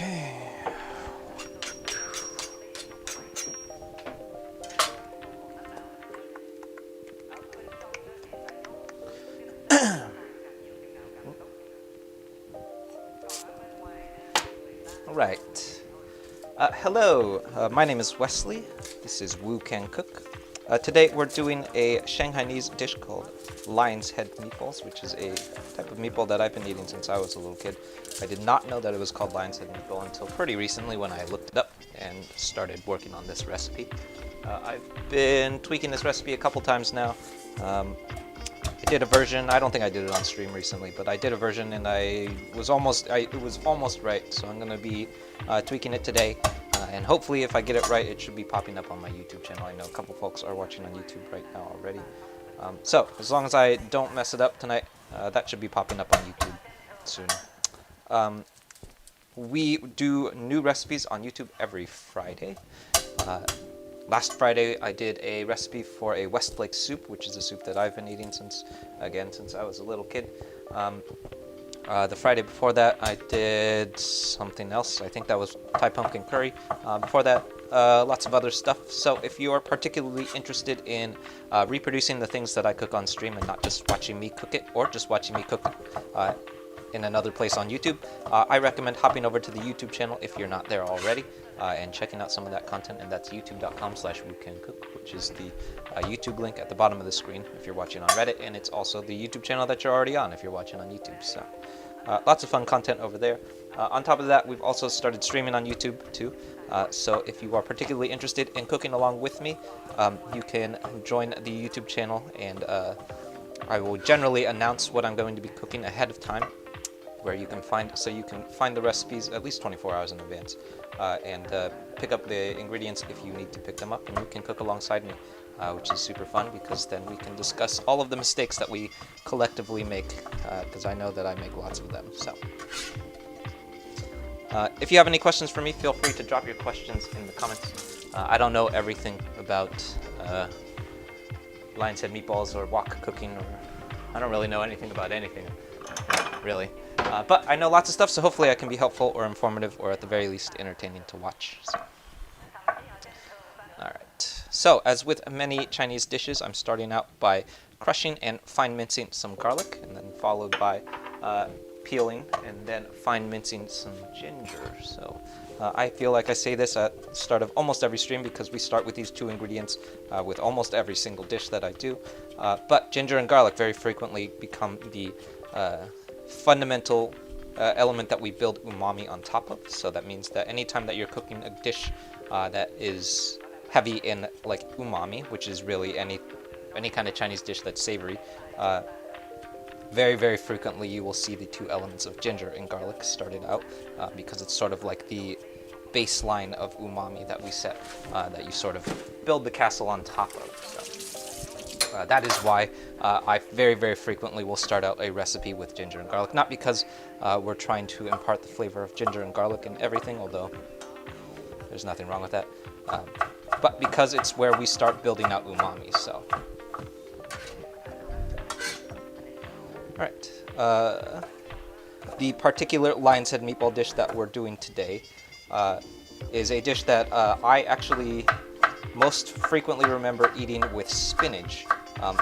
Okay. All right. Hello, my name is Wesley. This is Woo Can Cook. Today we're doing a Shanghainese dish called Lion's Head Meatballs, which is a type of meatball that I've been eating since I was a little kid. I did not know that it was called Lion's Head Meatball until pretty recently when I looked it up and started working on this recipe. I've been tweaking this recipe a couple times now. I did a version. I don't think I did it on stream recently, but I did a version and it was almost right. So I'm going to be tweaking it today, and hopefully, if I get it right, it should be popping up on my YouTube channel. I know a couple folks are watching on YouTube right now already. So as long as I don't mess it up tonight, that should be popping up on YouTube soon. We do new recipes on YouTube every Friday. Last Friday, I did a recipe for a Westlake soup, which is a soup that I've been eating since I was a little kid. The Friday before that, I did something else. I think that was Thai pumpkin curry. Before that, lots of other stuff. So if you are particularly interested in reproducing the things that I cook on stream and not just watching me cook it, or just watching me cook it in another place on YouTube, I recommend hopping over to the YouTube channel if you're not there already, and checking out some of that content, and that's youtube.com/woocancook, which is the YouTube link at the bottom of the screen if you're watching on Reddit, and it's also the YouTube channel that you're already on if you're watching on YouTube. So lots of fun content over there. On top of that, we've also started streaming on YouTube too. So if you are particularly interested in cooking along with me, you can join the YouTube channel, and I will generally announce what I'm going to be cooking ahead of time, where you can find the recipes at least 24 hours in advance, and pick up the ingredients if you need to pick them up, and you can cook alongside me, which is super fun, because then we can discuss all of the mistakes that we collectively make, because I know that I make lots of them. So if you have any questions for me, feel free to drop your questions in the comments. I don't know everything about Lion's Head Meatballs or wok cooking, or I don't really know anything about anything, really. But I know lots of stuff, so hopefully I can be helpful or informative, or at the very least entertaining to watch. So. Alright, so as with many Chinese dishes, I'm starting out by crushing and fine mincing some garlic, and then followed by peeling and then fine mincing some ginger. So I feel like I say this at the start of almost every stream, because we start with these two ingredients with almost every single dish that I do. But ginger and garlic very frequently become the fundamental element that we build umami on top of. So that means that anytime that you're cooking a dish that is heavy in like umami, which is really any kind of Chinese dish that's savory, very, very frequently you will see the two elements of ginger and garlic started out, because it's sort of like the baseline of umami that we set, that you sort of build the castle on top of. So that is why I very, very frequently will start out a recipe with ginger and garlic. Not because we're trying to impart the flavor of ginger and garlic in everything, although there's nothing wrong with that, but because it's where we start building out umami. So. Alright, the particular Lion's Head meatball dish that we're doing today is a dish that I actually most frequently remember eating with spinach.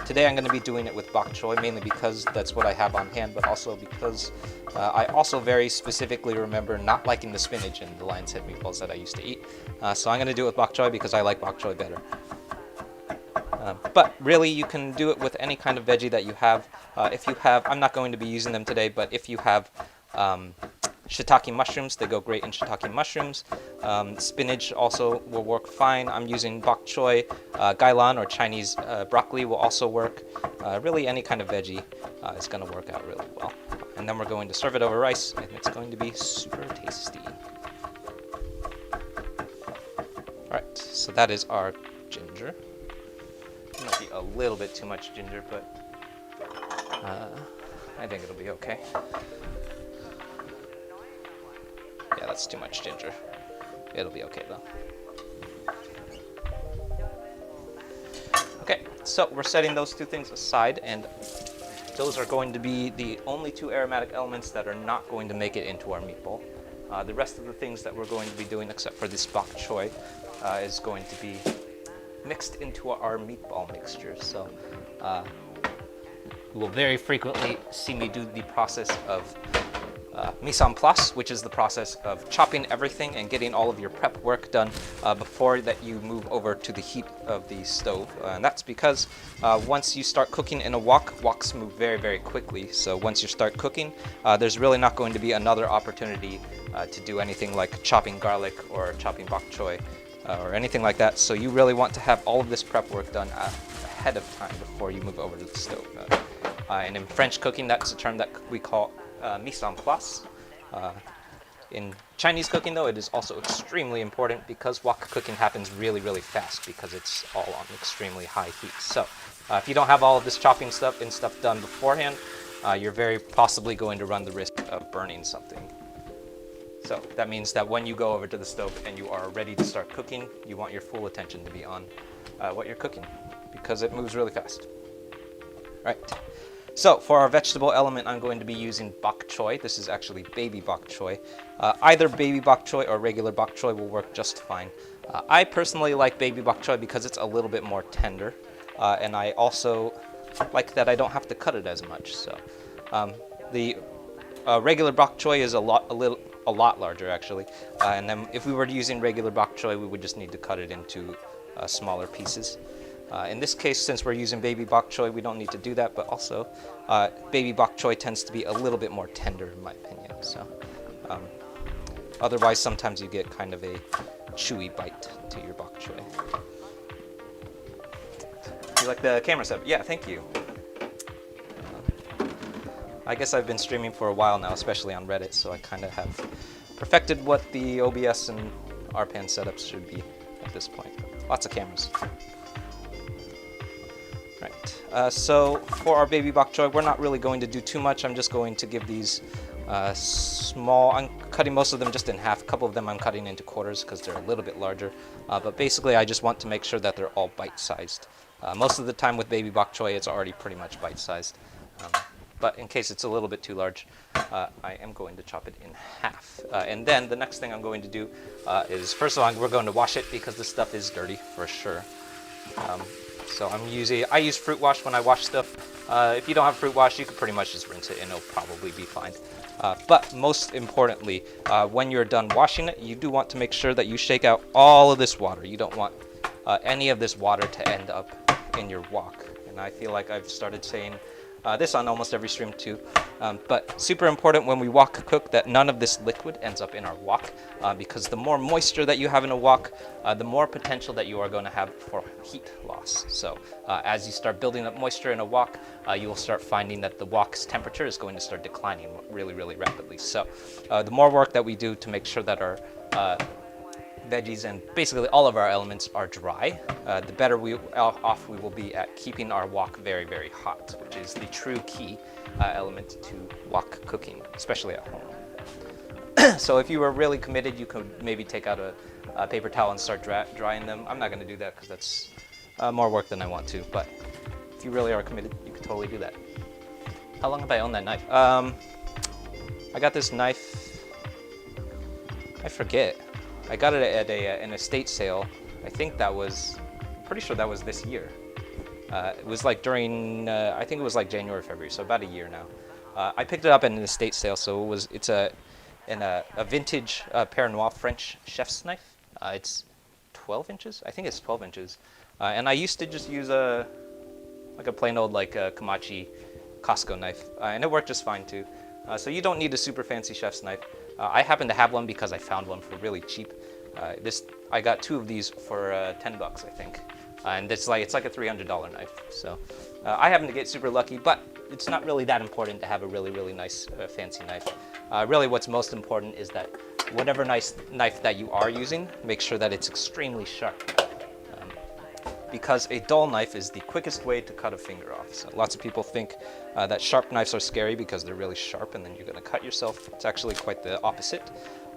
Today I'm going to be doing it with bok choy, mainly because that's what I have on hand, but also because I also very specifically remember not liking the spinach in the Lion's Head meatballs that I used to eat. So I'm going to do it with bok choy because I like bok choy better. But really, you can do it with any kind of veggie that you have. If you have, I'm not going to be using them today, but if you have shiitake mushrooms, they go great in shiitake mushrooms. Spinach also will work fine. I'm using bok choy. Gailan, or Chinese broccoli, will also work. Really, any kind of veggie is going to work out really well. And then we're going to serve it over rice, and it's going to be super tasty. Alright, so that is our ginger. It might be a little bit too much ginger, but I think it'll be okay. Yeah, that's too much ginger. It'll be okay though. Okay, so we're setting those two things aside, and those are going to be the only two aromatic elements that are not going to make it into our meatball. The rest of the things that we're going to be doing, except for this bok choy, is going to be mixed into our meatball mixture. So you will very frequently see me do the process of mise en place, which is the process of chopping everything and getting all of your prep work done before that you move over to the heat of the stove. And that's because once you start cooking in a wok, woks move very, very quickly. So once you start cooking, there's really not going to be another opportunity to do anything like chopping garlic or chopping bok choy or anything like that. So you really want to have all of this prep work done ahead of time before you move over to the stove. And in French cooking, that's a term that we call mise en place. In Chinese cooking, though, it is also extremely important because wok cooking happens really, really fast because it's all on extremely high heat. So if you don't have all of this chopping stuff done beforehand, you're very possibly going to run the risk of burning something. So that means that when you go over to the stove and you are ready to start cooking, you want your full attention to be on what you're cooking because it moves really fast. Right. So for our vegetable element, I'm going to be using bok choy. This is actually baby bok choy. Either baby bok choy or regular bok choy will work just fine. I personally like baby bok choy because it's a little bit more tender, and I also like that I don't have to cut it as much. So the regular bok choy is a lot larger actually, and then if we were using regular bok choy, we would just need to cut it into smaller pieces. In this case, since we're using baby bok choy, we don't need to do that, but also baby bok choy tends to be a little bit more tender in my opinion. So otherwise, sometimes you get kind of a chewy bite to your bok choy. You like the camera setup? Yeah, thank you. I guess I've been streaming for a while now, especially on Reddit, so I kind of have perfected what the OBS and RPAN setups should be at this point. Lots of cameras. Right, so for our baby bok choy, we're not really going to do too much. I'm just going to give these small, I'm cutting most of them just in half. A couple of them I'm cutting into quarters because they're a little bit larger. But basically I just want to make sure that they're all bite-sized. Most of the time with baby bok choy, it's already pretty much bite-sized. But in case it's a little bit too large, I am going to chop it in half. And then the next thing I'm going to do is, first of all, we're going to wash it because this stuff is dirty for sure. So I use fruit wash when I wash stuff. If you don't have fruit wash, you can pretty much just rinse it and it'll probably be fine. But most importantly, when you're done washing it, you do want to make sure that you shake out all of this water. You don't want any of this water to end up in your wok. And I feel like I've started saying this on almost every stream too, but super important when we wok cook that none of this liquid ends up in our wok, because the more moisture that you have in a wok, the more potential that you are going to have for heat loss. So as you start building up moisture in a wok, you will start finding that the wok's temperature is going to start declining really, really rapidly. So the more work that we do to make sure that our veggies and basically all of our elements are dry, the better off we will be at keeping our wok very, very hot, which is the true key element to wok cooking, especially at home. So if you were really committed, you could maybe take out a paper towel and start drying them. I'm not going to do that because that's more work than I want to, but if you really are committed, you could totally do that. How long have I owned that knife? I got this knife, I forget. I got it at an estate sale. I think I'm pretty sure that was this year. It was like during, I think it was like January, February, so about a year now. I picked it up at an estate sale, so it's a vintage Père Noir French chef's knife. It's 12 inches? I think it's 12 inches. And I used to just use a plain old Komachi Costco knife, and it worked just fine too. So you don't need a super fancy chef's knife. I happen to have one because I found one for really cheap. I got two of these for $10, I think, and it's like a $300 knife. So I happen to get super lucky, but it's not really that important to have a really, really nice fancy knife. Really, what's most important is that whatever nice knife that you are using, make sure that it's extremely sharp. Because a dull knife is the quickest way to cut a finger off. So lots of people think that sharp knives are scary because they're really sharp and then you're going to cut yourself. It's actually quite the opposite.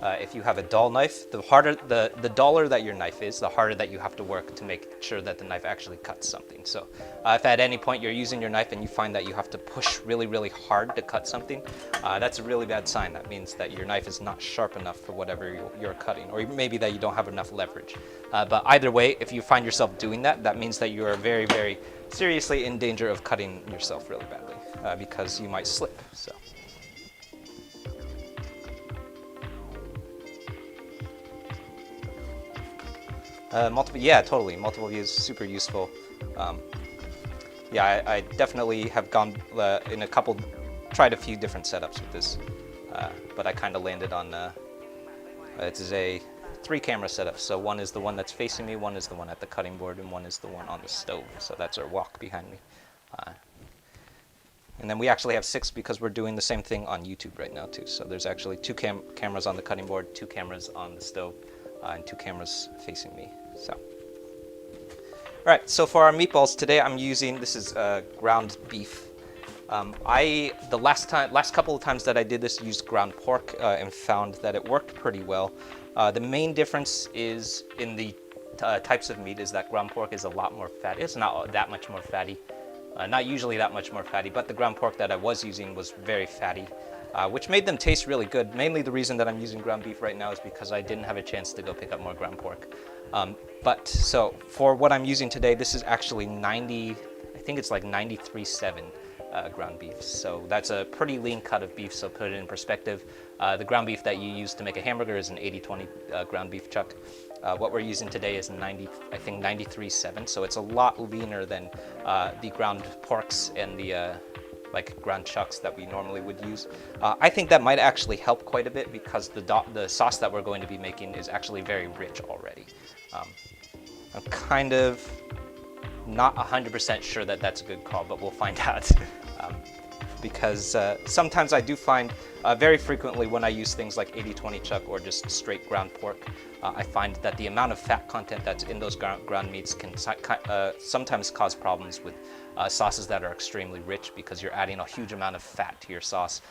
if you have a dull knife, the duller that your knife is, the harder that you have to work to make sure that the knife actually cuts something. So if at any point you're using your knife and you find that you have to push really, really hard to cut something, that's a really bad sign. That means that your knife is not sharp enough for whatever you're cutting, or maybe that you don't have enough leverage. But either way, if you find yourself doing that, that means that you are very, very seriously in danger of cutting yourself really badly, because you might slip. So. Yeah, totally. Multiple views, super useful. Yeah, I definitely have gone in tried a few different setups with this, but I kind of landed on, it is a 3-camera setup. So one is the one that's facing me, one is the one at the cutting board, and one is the one on the stove. So that's our wok behind me. And then we actually have 6 because we're doing the same thing on YouTube right now too. So there's actually 2 cameras on the cutting board, 2 cameras on the stove, and 2 cameras facing me. So, all right. So for our meatballs today, I'm using, this is ground beef. The last couple of times that I did this, used ground pork and found that it worked pretty well. The main difference is in the types of meat is that ground pork is a lot more fatty. It's not that much more fatty, not usually that much more fatty, but the ground pork that I was using was very fatty. Which made them taste really good. Mainly the reason that I'm using ground beef right now is because I didn't have a chance to go pick up more ground pork. So for what I'm using today, this is actually 90, I think it's like 93.7 ground beef. So that's a pretty lean cut of beef, so put it in perspective. The ground beef that you use to make a hamburger is an 80-20 ground beef chuck. What we're using today is 93.7, so it's a lot leaner than the ground porks and the like ground chucks that we normally would use. I think that might actually help quite a bit because the sauce that we're going to be making is actually very rich already. I'm kind of not 100% sure that that's a good call, but we'll find out. Because sometimes I do find, very frequently when I use things like 80-20 chuck or just straight ground pork, I find that the amount of fat content that's in those ground meats can sometimes cause problems with sauces that are extremely rich because you're adding a huge amount of fat to your sauce,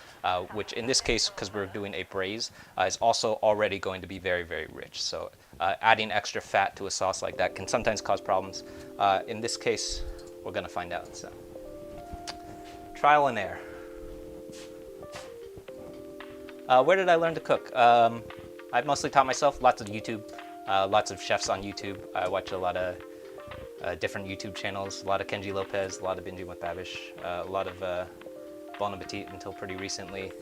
which in this case, because we're doing a braise, is also already going to be very, very rich. So adding extra fat to a sauce like that can sometimes cause problems. In this case, we're going to find out. So. Trial and error. Where did I learn to cook? I've mostly taught myself, lots of YouTube, lots of chefs on YouTube. I watch a lot of different YouTube channels, a lot of Kenji Lopez, a lot of Binging with Babish, a lot of Bon Appetit until pretty recently.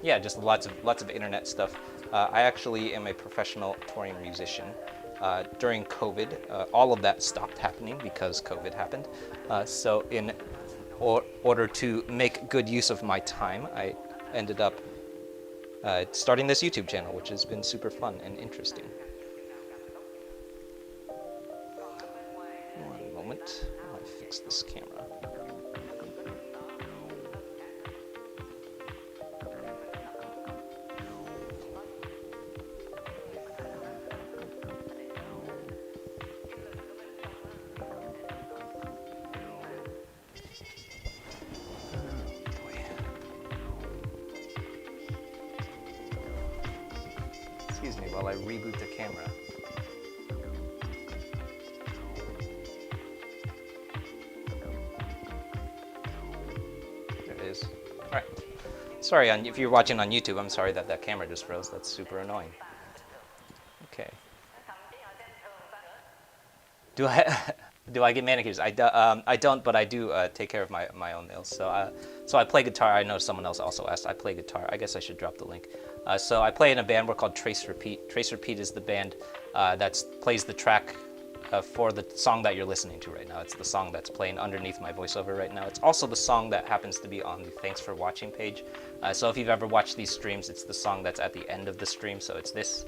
Yeah, just lots of internet stuff. I actually am a professional touring musician. During COVID, all of that stopped happening because COVID happened. So in order to make good use of my time, I ended up starting this YouTube channel, which has been super fun and interesting. One moment, I'll fix this camera. Excuse me while I reboot the camera. There it is. All right. Sorry, if you're watching on YouTube, I'm sorry that camera just froze. That's super annoying. Okay. Do I get manicures? I don't, but I do take care of my own nails. So I play guitar. I know someone else also asked. I play guitar. I guess I should drop the link. So I play in a band. We're called Trace Repeat. Trace Repeat is the band that plays the track for the song that you're listening to right now. It's the song that's playing underneath my voiceover right now. It's also the song that happens to be on the Thanks for Watching page. So if you've ever watched these streams, it's the song that's at the end of the stream. So it's this.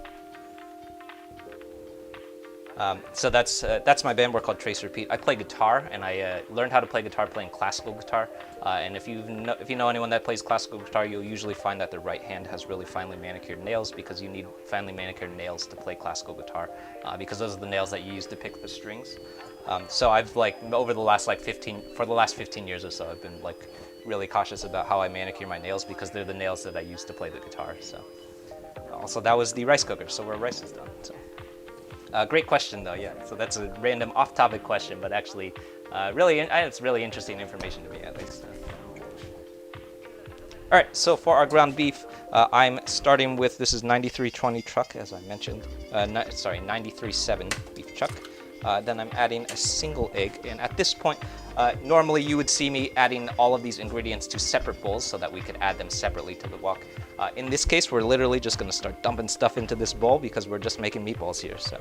So that's my band. We're called Trace Repeat. I play guitar, and I learned how to play guitar playing classical guitar. And if you know anyone that plays classical guitar, you'll usually find that the right hand has really finely manicured nails because you need finely manicured nails to play classical guitar because those are the nails that you use to pick the strings. So I've over the last 15 years or so, I've been really cautious about how I manicure my nails because they're the nails that I use to play the guitar. So. also that was the rice cooker, so our rice is done. So, great question though, yeah. So that's a random off-topic question, but actually, it's really interesting information to me at least. All right, so for our ground beef, I'm starting with, this is 9320 chuck, as I mentioned. 93.7 beef chuck. Then I'm adding a single egg, and at this point, normally you would see me adding all of these ingredients to separate bowls so that we could add them separately to the wok. In this case, we're literally just gonna start dumping stuff into this bowl because we're just making meatballs here, so.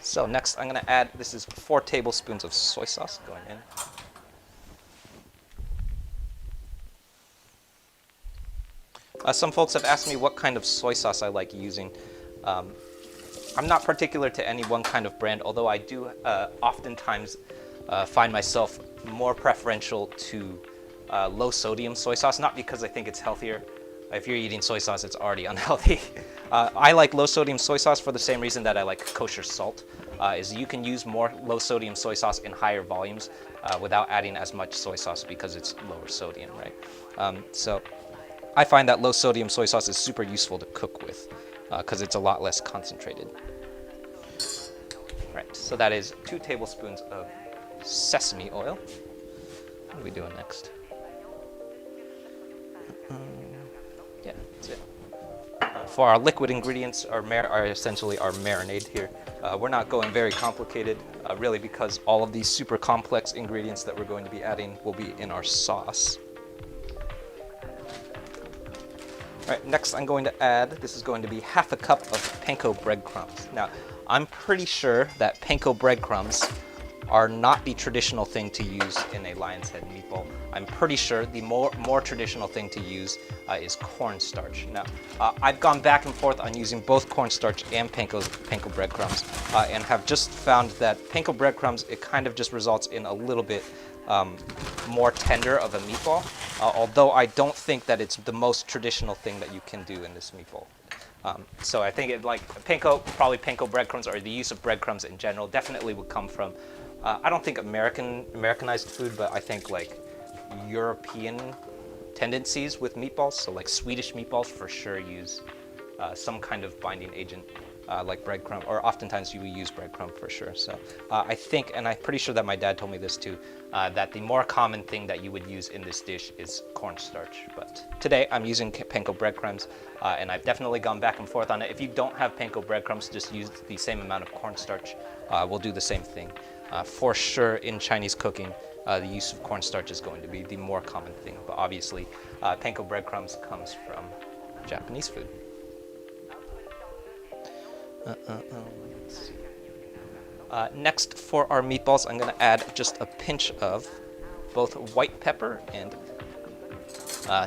So next I'm gonna add, this is 4 tablespoons of soy sauce going in. Some folks have asked me what kind of soy sauce I like using. I'm not particular to any one kind of brand, although I do oftentimes find myself more preferential to low sodium soy sauce, not because I think it's healthier. If you're eating soy sauce, it's already unhealthy. I like low sodium soy sauce for the same reason that I like kosher salt, is you can use more low sodium soy sauce in higher volumes without adding as much soy sauce because it's lower sodium, right? So I find that low sodium soy sauce is super useful to cook with because it's a lot less concentrated. Right, so that is 2 tablespoons of sesame oil. What are we doing next? Yeah, that's it. For our liquid ingredients, are essentially our marinade here. We're not going very complicated, really, because all of these super complex ingredients that we're going to be adding will be in our sauce. All right, next I'm going to add, this is going to be half a cup of panko breadcrumbs. Now, I'm pretty sure that panko breadcrumbs are not the traditional thing to use in a lion's head meatball. I'm pretty sure the more traditional thing to use is cornstarch. Now, I've gone back and forth on using both cornstarch and panko breadcrumbs, and have just found that panko breadcrumbs, it kind of just results in a little bit more tender of a meatball, although I don't think that it's the most traditional thing that you can do in this meatball. So I think probably panko breadcrumbs, or the use of breadcrumbs in general, definitely would come from, I don't think Americanized food, but I think like European tendencies with meatballs. So like Swedish meatballs for sure use some kind of binding agent like breadcrumb, or oftentimes you will use breadcrumb for sure. So I think, and I'm pretty sure that my dad told me this too, that the more common thing that you would use in this dish is cornstarch. But today I'm using panko breadcrumbs, and I've definitely gone back and forth on it. If you don't have panko breadcrumbs, just use the same amount of cornstarch. We'll do the same thing. For sure in Chinese cooking, the use of cornstarch is going to be the more common thing, but obviously panko breadcrumbs comes from Japanese food. Next, for our meatballs, I'm going to add just a pinch of both white pepper and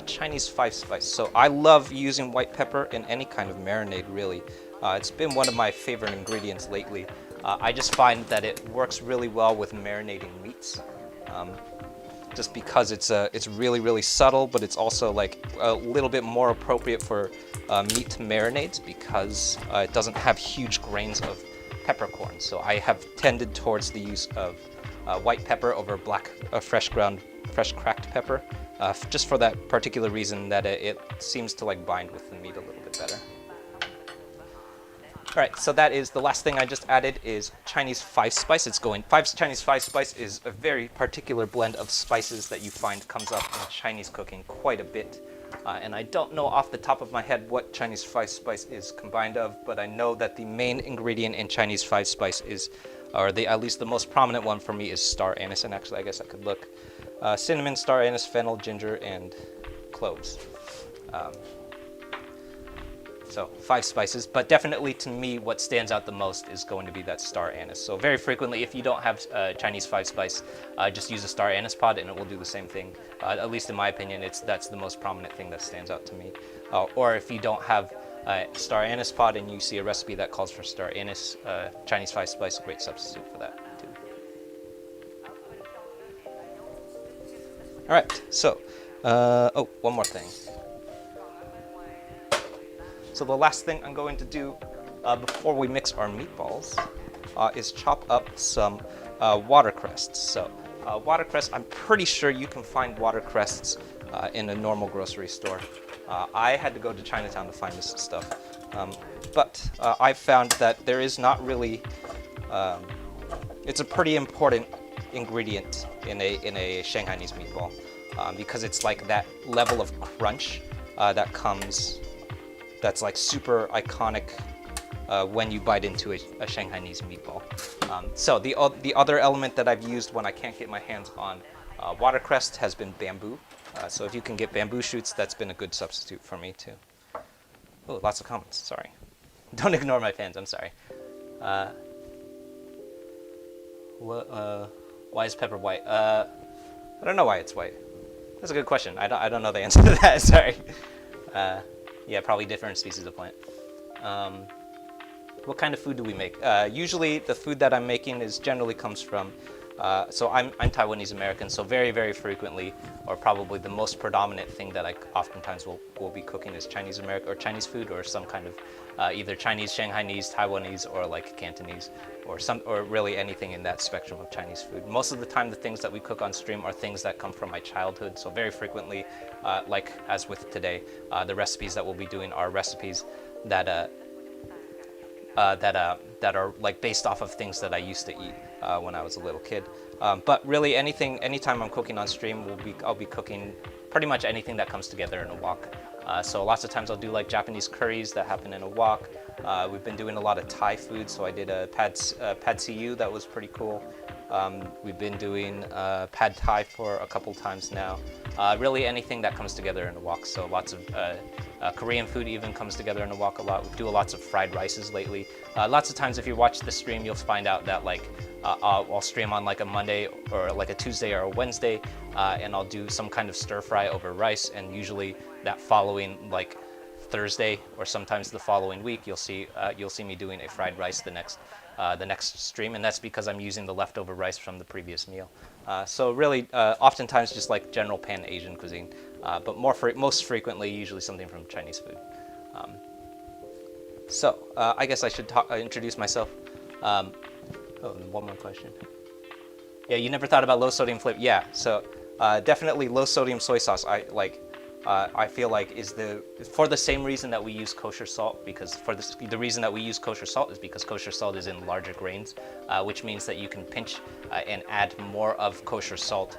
Chinese 5-spice. So I love using white pepper in any kind of marinade, really. It's been one of my favorite ingredients lately. I just find that it works really well with marinating meats. Just because it's really, really subtle, but it's also like a little bit more appropriate for meat marinades because it doesn't have huge grains of peppercorn. So I have tended towards the use of white pepper over fresh cracked pepper, just for that particular reason that it seems to like bind with the meat a little bit better. All right, so that is the last thing I just added is Chinese 5-spice. Chinese 5-spice is a very particular blend of spices that you find comes up in Chinese cooking quite a bit. And I don't know off the top of my head what Chinese 5-spice is combined of, but I know that the main ingredient in Chinese 5-spice is, or at least the most prominent one for me is star anise. And actually, I guess I could look. Cinnamon, star anise, fennel, ginger, and cloves. So 5 spices, but definitely to me, what stands out the most is going to be that star anise. So very frequently, if you don't have Chinese 5-spice, just use a star anise pod and it will do the same thing. At least in my opinion, that's the most prominent thing that stands out to me. Or if you don't have star anise pod and you see a recipe that calls for star anise, Chinese 5-spice, a great substitute for that too. All right, so, one more thing. So the last thing I'm going to do before we mix our meatballs is chop up some watercress. So watercress, I'm pretty sure you can find watercress in a normal grocery store. I had to go to Chinatown to find this stuff, but I found that there is not really. It's a pretty important ingredient in a Shanghainese meatball because it's like that level of crunch that comes. That's like super iconic when you bite into a Shanghainese meatball. So the other element that I've used when I can't get my hands on watercress has been bamboo. So if you can get bamboo shoots, that's been a good substitute for me too. Oh, lots of comments. Sorry. Don't ignore my fans. I'm sorry. Why is pepper white? I don't know why it's white. That's a good question. I don't know the answer to that. Sorry. Yeah, probably different species of plant. What kind of food do we make? Usually the food that I'm making generally comes from, so I'm Taiwanese American, so very frequently, or probably the most predominant thing that I oftentimes will be cooking is Chinese American or Chinese food, or some kind of either Chinese, Shanghainese, Taiwanese, or like Cantonese, or really anything in that spectrum of Chinese food. Most of the time, the things that we cook on stream are things that come from my childhood. So very frequently, like as with today, the recipes that we'll be doing are recipes that are like based off of things that I used to eat when I was a little kid. But really, anytime I'm cooking on stream, I'll be cooking pretty much anything that comes together in a wok. So lots of times I'll do like Japanese curries that happen in a wok. We've been doing a lot of Thai food, so I did a pad see ew that was pretty cool. We've been doing pad Thai for a couple times now. Really anything that comes together in a wok. So lots of Korean food even comes together in a wok a lot. We do lots of fried rices lately. Lots of times if you watch the stream, you'll find out that like I'll stream on like a Monday or like a Tuesday or a Wednesday, and I'll do some kind of stir fry over rice, and usually that following like Thursday or sometimes the following week, you'll see me doing a fried rice the next stream, and that's because I'm using the leftover rice from the previous meal. So really, oftentimes just like general pan Asian cuisine, but most frequently, usually something from Chinese food. So I guess I should introduce myself. Oh, and one more question. Yeah, you never thought about low sodium flavor? Yeah, so definitely low sodium soy sauce. I feel like is for the same reason that we use kosher salt, because the reason that we use kosher salt is because kosher salt is in larger grains, which means that you can pinch and add more of kosher salt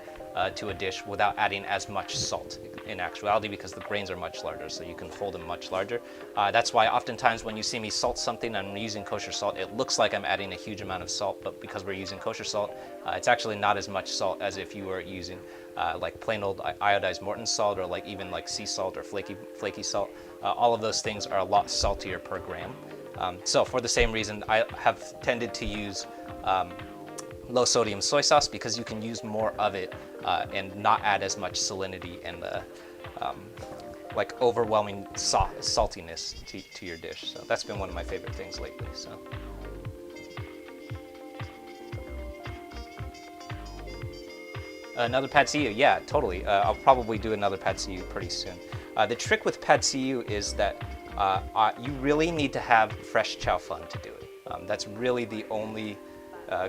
to a dish without adding as much salt in actuality, because the grains are much larger, so you can fold them much larger. That's why oftentimes when you see me salt something and I'm using kosher salt, it looks like I'm adding a huge amount of salt, but because we're using kosher salt, it's actually not as much salt as if you were using like plain old iodized Morton salt, or like even like sea salt or flaky salt. All of those things are a lot saltier per gram. So for the same reason, I have tended to use low sodium soy sauce, because you can use more of it and not add as much salinity and like overwhelming saltiness to your dish. So that's been one of my favorite things lately. So. Another pad see ew, yeah, totally. I'll probably do another pad see ew pretty soon. The trick with pad see ew is that you really need to have fresh chow fun to do it. That's really the only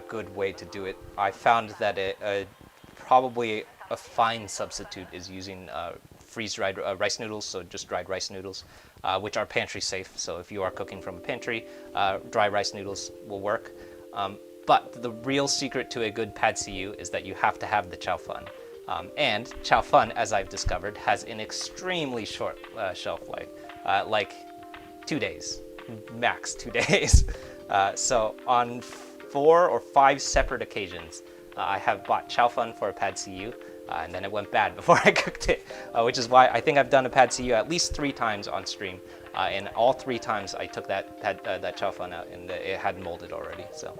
good way to do it. I found that probably a fine substitute is using freeze-dried rice noodles, so just dried rice noodles, which are pantry safe. So if you are cooking from a pantry, dry rice noodles will work. But the real secret to a good pad see ew is that you have to have the chow fun. And chow fun, as I've discovered, has an extremely short shelf life, like 2 days, max 2 days. So on 4 or 5 separate occasions, I have bought chow fun for a pad see ew, and then it went bad before I cooked it, which is why I think I've done a pad see ew at least 3 times on stream, and all 3 times I took that chow fun out, and it had molded already. So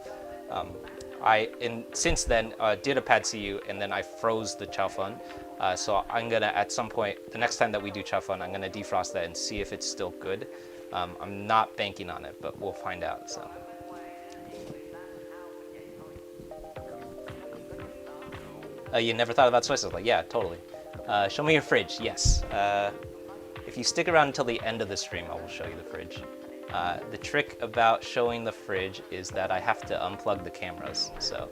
since then did a pad see ew, and then I froze the chow fun. So I'm gonna, at some point, the next time that we do chow fun, I'm gonna defrost that and see if it's still good. I'm not banking on it, but we'll find out. So. You never thought about soy sauce? Like, yeah, totally. Show me your fridge. Yes. If you stick around until the end of the stream, I will show you the fridge. The trick about showing the fridge is that I have to unplug the cameras. So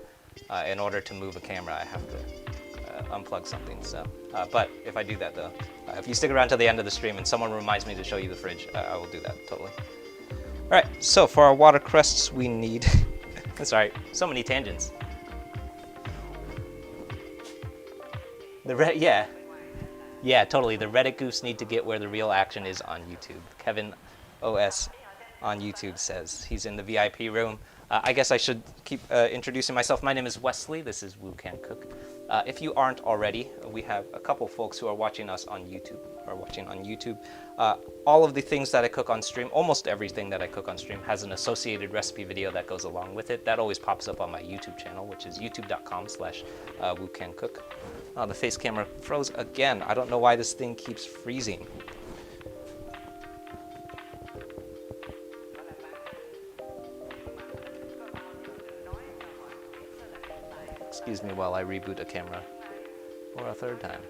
in order to move a camera, I have to unplug something. So, but if I do that though, if you stick around to the end of the stream and someone reminds me to show you the fridge, I will do that totally. All right. So for our watercrests, we need. Sorry, so many tangents. Yeah, totally. The Reddit goofs need to get where the real action is on YouTube. Kevin OS on YouTube says he's in the VIP room. I guess I should keep introducing myself. My name is Wesley. This is Woo Can Cook. If you aren't already, we have a couple folks who are watching us on YouTube. All of the things that I cook on stream, almost everything that I cook on stream, has an associated recipe video that goes along with it. That always pops up on my YouTube channel, which is youtube.com/WooCanCook. Oh, the face camera froze again. I don't know why this thing keeps freezing. Excuse me while I reboot a camera for a third time.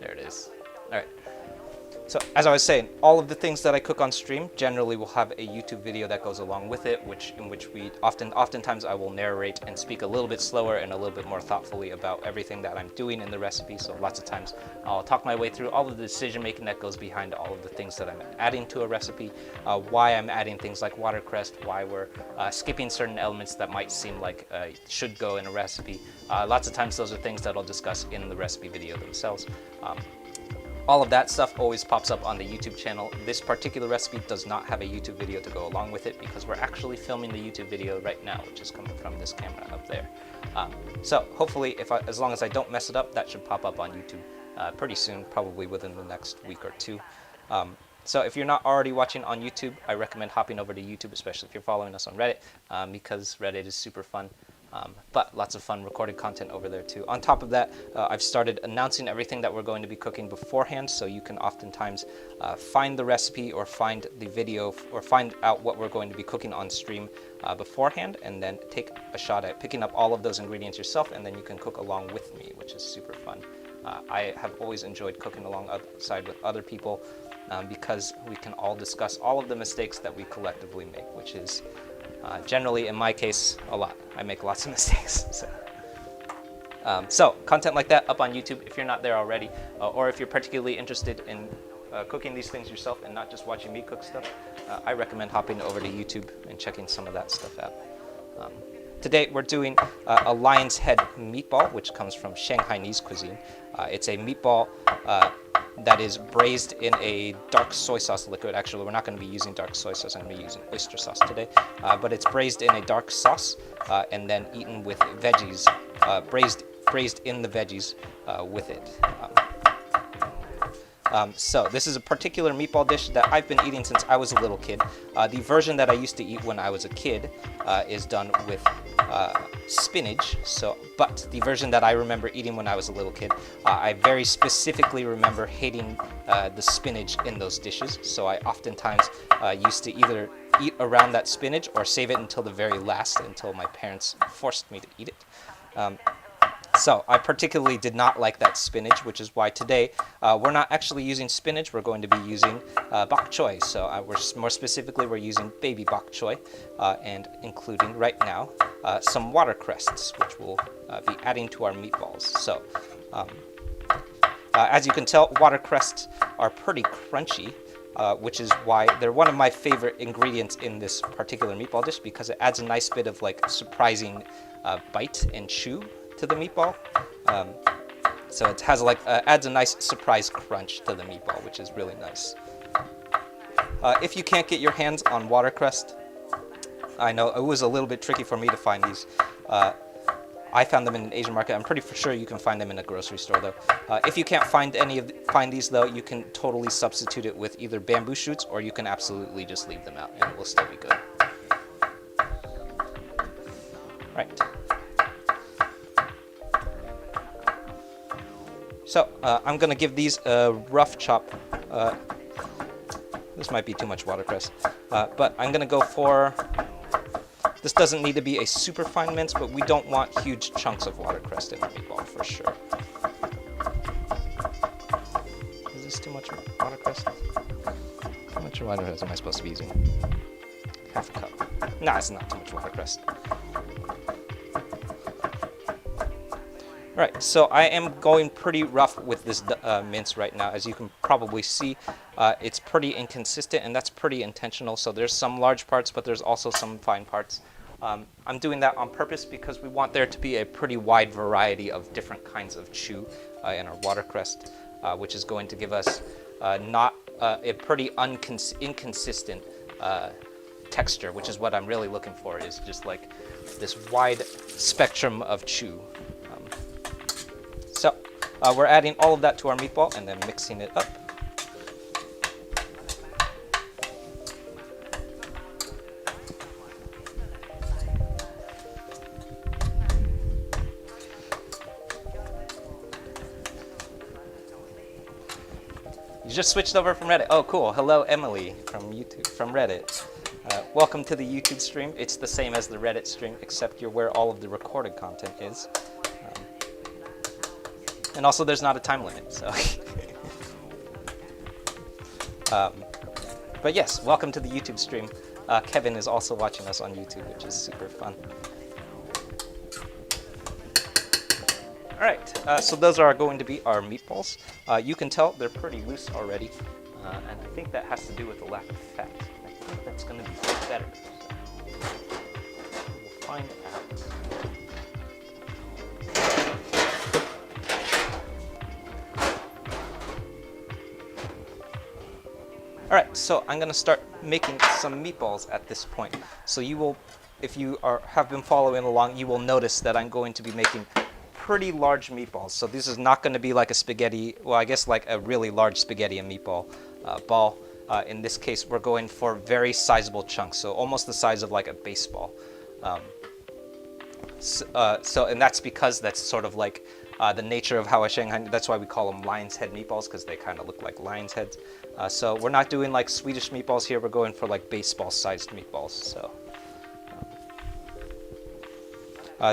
There it is. All right. So as I was saying, all of the things that I cook on stream generally will have a YouTube video that goes along with it, in which we oftentimes I will narrate and speak a little bit slower and a little bit more thoughtfully about everything that I'm doing in the recipe. So lots of times I'll talk my way through all of the decision making that goes behind all of the things that I'm adding to a recipe, why I'm adding things like watercress, why we're skipping certain elements that might seem like should go in a recipe. Lots of times those are things that I'll discuss in the recipe video themselves. All of that stuff always pops up on the YouTube channel. This particular recipe does not have a YouTube video to go along with it because we're actually filming the YouTube video right now, which is coming from this camera up there. So hopefully, as long as I don't mess it up, that should pop up on YouTube pretty soon, probably within the next week or two. So if you're not already watching on YouTube, I recommend hopping over to YouTube, especially if you're following us on Reddit, because Reddit is super fun. But lots of fun recorded content over there too. On top of that, I've started announcing everything that we're going to be cooking beforehand, so you can oftentimes find the recipe or find the video or find out what we're going to be cooking on stream beforehand, and then take a shot at picking up all of those ingredients yourself, and then you can cook along with me, which is super fun. I have always enjoyed cooking alongside with other people because we can all discuss all of the mistakes that we collectively make, which is generally, in my case, a lot. I make lots of mistakes. So content like that up on YouTube if you're not there already, or if you're particularly interested in cooking these things yourself and not just watching me cook stuff, I recommend hopping over to YouTube and checking some of that stuff out. Today we're doing a lion's head meatball, which comes from Shanghainese cuisine. It's a meatball that is braised in a dark soy sauce liquid. Actually, we're not going to be using dark soy sauce. I'm going to be using oyster sauce today. But it's braised in a dark sauce and then eaten with veggies, braised in the veggies with it. So this is a particular meatball dish that I've been eating since I was a little kid. The version that I used to eat when I was a kid is done with spinach. But the version that I remember eating when I was a little kid, I very specifically remember hating the spinach in those dishes. So I oftentimes used to either eat around that spinach or save it until the very last, until my parents forced me to eat it. So I particularly did not like that spinach, which is why today we're not actually using spinach. We're going to be using Bok Choy. So more specifically, we're using baby Bok Choy and including right now some watercress, which we'll be adding to our meatballs. So as you can tell, watercress are pretty crunchy, which is why they're one of my favorite ingredients in this particular meatball dish, because it adds a nice bit of like surprising bite and chew to the meatball. So it has adds a nice surprise crunch to the meatball, which is really nice. If you can't get your hands on watercress, I know it was a little bit tricky for me to find these. I found them in an Asian market. I'm pretty sure you can find them in a grocery store though. If you can't find these though, you can totally substitute it with either bamboo shoots, or you can absolutely just leave them out and it will still be good. Right. So I'm going to give these a rough chop. This might be too much watercress, but I'm going to go for, this doesn't need to be a super fine mince, but we don't want huge chunks of watercress in our meatball for sure. Is this too much watercress? How much watercress am I supposed to be using? half a cup. Nah, it's not too much watercress. Alright, so I am going pretty rough with this mince right now. As you can probably see, it's pretty inconsistent, and that's pretty intentional. So there's some large parts, but there's also some fine parts. I'm doing that on purpose because we want there to be a pretty wide variety of different kinds of chew in our watercress, which is going to give us not a pretty inconsistent texture, which is what I'm really looking for, is just like this wide spectrum of chew. So we're adding all of that to our meatball and then mixing it up. You just switched over from Reddit. Oh, cool. Hello, Emily from YouTube, from Reddit. Welcome to the YouTube stream. It's the same as the Reddit stream, except you're where all of the recorded content is. And also, there's not a time limit, so. But yes, welcome to the YouTube stream. Kevin is also watching us on YouTube, which is super fun. All right, so those are going to be our meatballs. You can tell they're pretty loose already, and I think that has to do with the lack of fat. I think that's going to be better. So we'll find out. All right, so I'm going to start making some meatballs at this point. So you will, if you have been following along, you will notice that I'm going to be making pretty large meatballs. So this is not going to be like a spaghetti, well, I guess like a really large spaghetti and meatball ball. In this case, we're going for very sizable chunks, so almost the size of like a baseball. And that's because that's sort of like the nature of how a Shanghai, that's why we call them lion's head meatballs, because they kind of look like lion's heads. So we're not doing like Swedish meatballs here, we're going for like baseball-sized meatballs. So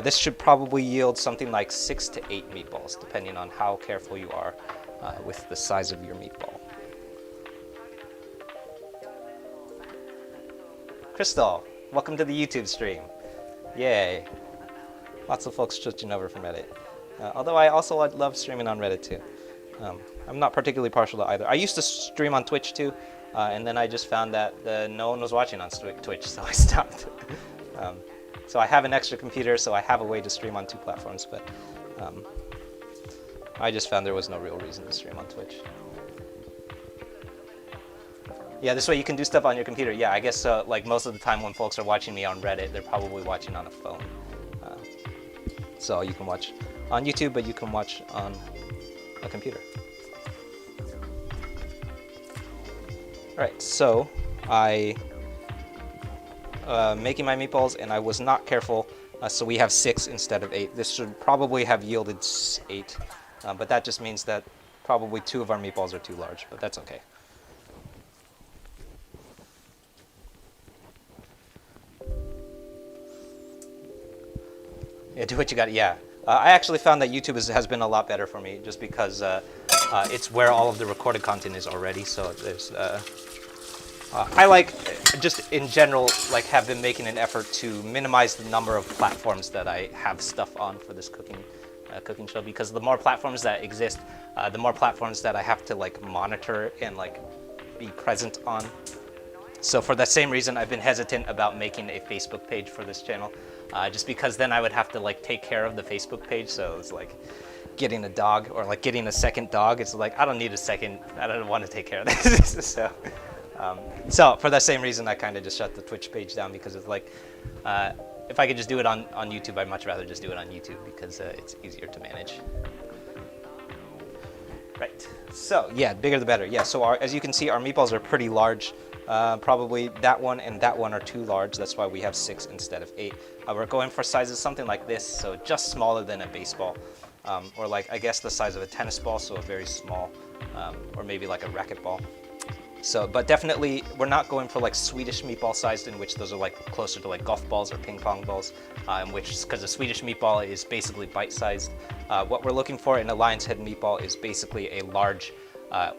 this should probably yield something like 6 to 8 meatballs, depending on how careful you are with the size of your meatball. Crystal, welcome to the YouTube stream. Yay. Lots of folks switching over from Reddit. Although I also love streaming on Reddit too. I'm not particularly partial to either. I used to stream on Twitch too, and then I just found that no one was watching on Twitch, so I stopped. So I have an extra computer, so I have a way to stream on 2 platforms, but I just found there was no real reason to stream on Twitch. Yeah, this way you can do stuff on your computer. Yeah, I guess like most of the time when folks are watching me on Reddit, they're probably watching on a phone. So you can watch on YouTube, but you can watch on a computer. All right, so I making my meatballs, and I was not careful, so we have 6 instead of 8. This should probably have yielded 8, but that just means that probably 2 of our meatballs are too large, but that's okay. Yeah, do what you got. Yeah, I actually found that YouTube has been a lot better for me, just because it's where all of the recorded content is already. So there's, I like, just in general, like have been making an effort to minimize the number of platforms that I have stuff on for this cooking show, because the more platforms that exist, the more platforms that I have to like monitor and like be present on. So for that same reason, I've been hesitant about making a Facebook page for this channel. Just because then I would have to like take care of the Facebook page. So it's like getting a dog or like getting a second dog. It's like, I don't need a second, I don't want to take care of this. So for that same reason, I kind of just shut the Twitch page down, because it's like, if I could just do it on YouTube, I'd much rather just do it on YouTube, because it's easier to manage. Right, so yeah, bigger the better. Yeah, so as you can see, our meatballs are pretty large. Probably that one and that one are too large. That's why we have 6 instead of 8. We're going for sizes something like this, so just smaller than a baseball, or like I guess the size of a tennis ball, so a very small, or maybe like a racquetball. So, but definitely we're not going for like Swedish meatball sized, in which those are like closer to like golf balls or ping pong balls, in which, because a Swedish meatball is basically bite sized. What we're looking for in a lion's head meatball is basically a large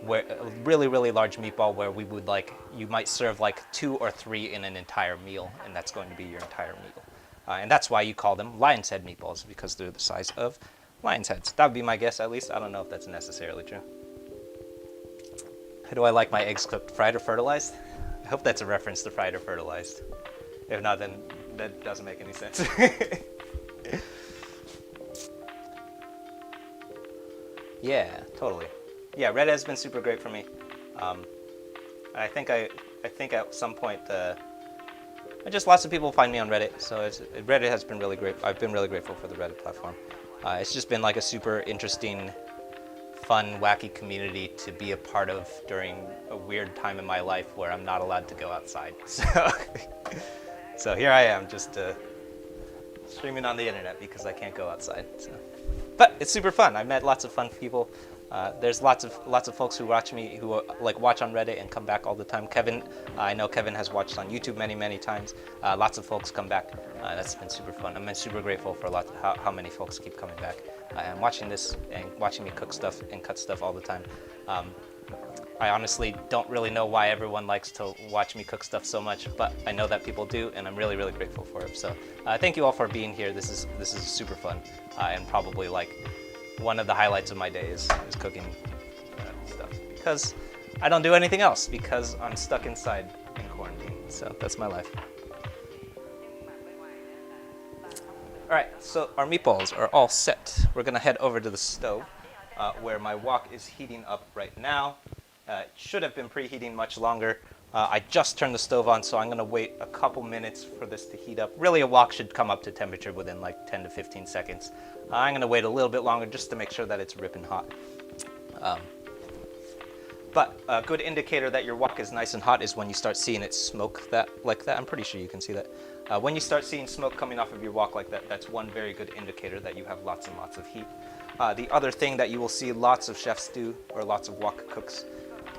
where a really, really large meatball where we would you might serve like 2 or 3 in an entire meal, and that's going to be your entire meal. And that's why you call them lion's head meatballs, because they're the size of lion's heads. That would be my guess, at least. I don't know if that's necessarily true. How do I like my eggs cooked, fried or fertilized? I hope that's a reference to fried or fertilized. If not, then that doesn't make any sense. Yeah, totally. Yeah, Reddit has been super great for me. I think at some point, just lots of people find me on Reddit, so Reddit has been really great. I've been really grateful for the Reddit platform. It's just been like a super interesting, fun, wacky community to be a part of during a weird time in my life where I'm not allowed to go outside. So here I am, just streaming on the internet because I can't go outside. So. But it's super fun. I met lots of fun people. There's lots of folks who watch me, who watch on Reddit and come back all the time. Kevin, I know Kevin has watched on YouTube many times. Lots of folks come back. That's been super fun. I'm super grateful for how many folks keep coming back and watching this and watching me cook stuff and cut stuff all the time. I honestly don't really know why everyone likes to watch me cook stuff so much, but I know that people do, and I'm really grateful for it. So thank you all for being here. This is super fun, and probably like one of the highlights of my day is cooking stuff, because I don't do anything else, because I'm stuck inside in quarantine. So that's my life. All right, so our meatballs are all set. We're gonna head over to the stove where my wok is heating up right now. It should have been preheating much longer. I just turned the stove on, so I'm gonna wait a couple minutes for this to heat up. Really, a wok should come up to temperature within like 10 to 15 seconds. I'm gonna wait a little bit longer just to make sure that it's ripping hot. But a good indicator that your wok is nice and hot is when you start seeing it smoke like that. I'm pretty sure you can see that. When you start seeing smoke coming off of your wok like that, that's one very good indicator that you have lots and lots of heat. The other thing that you will see lots of chefs do, or lots of wok cooks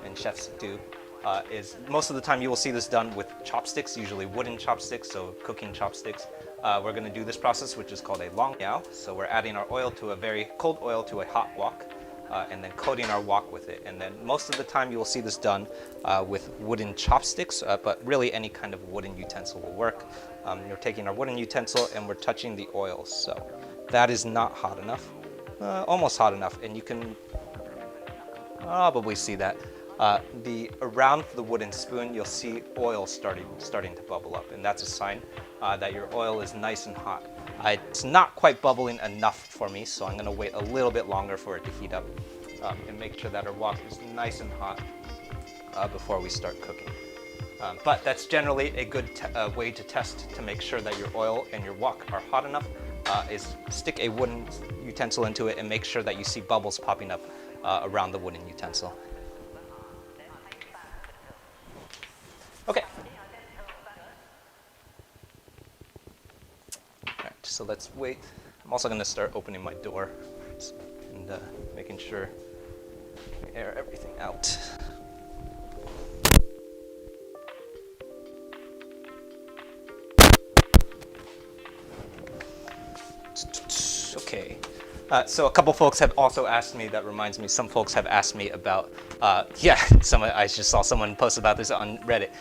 and chefs do, is most of the time you will see this done with chopsticks, usually wooden chopsticks, so cooking chopsticks. We're going to do this process, which is called a long yao. So we're adding our oil to a very cold oil to a hot wok, and then coating our wok with it. And then most of the time you will see this done with wooden chopsticks, but really any kind of wooden utensil will work. You're taking our wooden utensil and we're touching the oil. So that is not hot enough, almost hot enough, and you can probably see that. Around the wooden spoon, you'll see oil starting to bubble up, and that's a sign that your oil is nice and hot. It's not quite bubbling enough for me, so I'm going to wait a little bit longer for it to heat up and make sure that our wok is nice and hot before we start cooking. But that's generally a good way to test to make sure that your oil and your wok are hot enough, is stick a wooden utensil into it and make sure that you see bubbles popping up around the wooden utensil. Okay. All right, so let's wait. I'm also going to start opening my door and making sure I air everything out. Okay. So a couple folks have also asked me, that reminds me, some folks have asked me about, I just saw someone post about this on Reddit.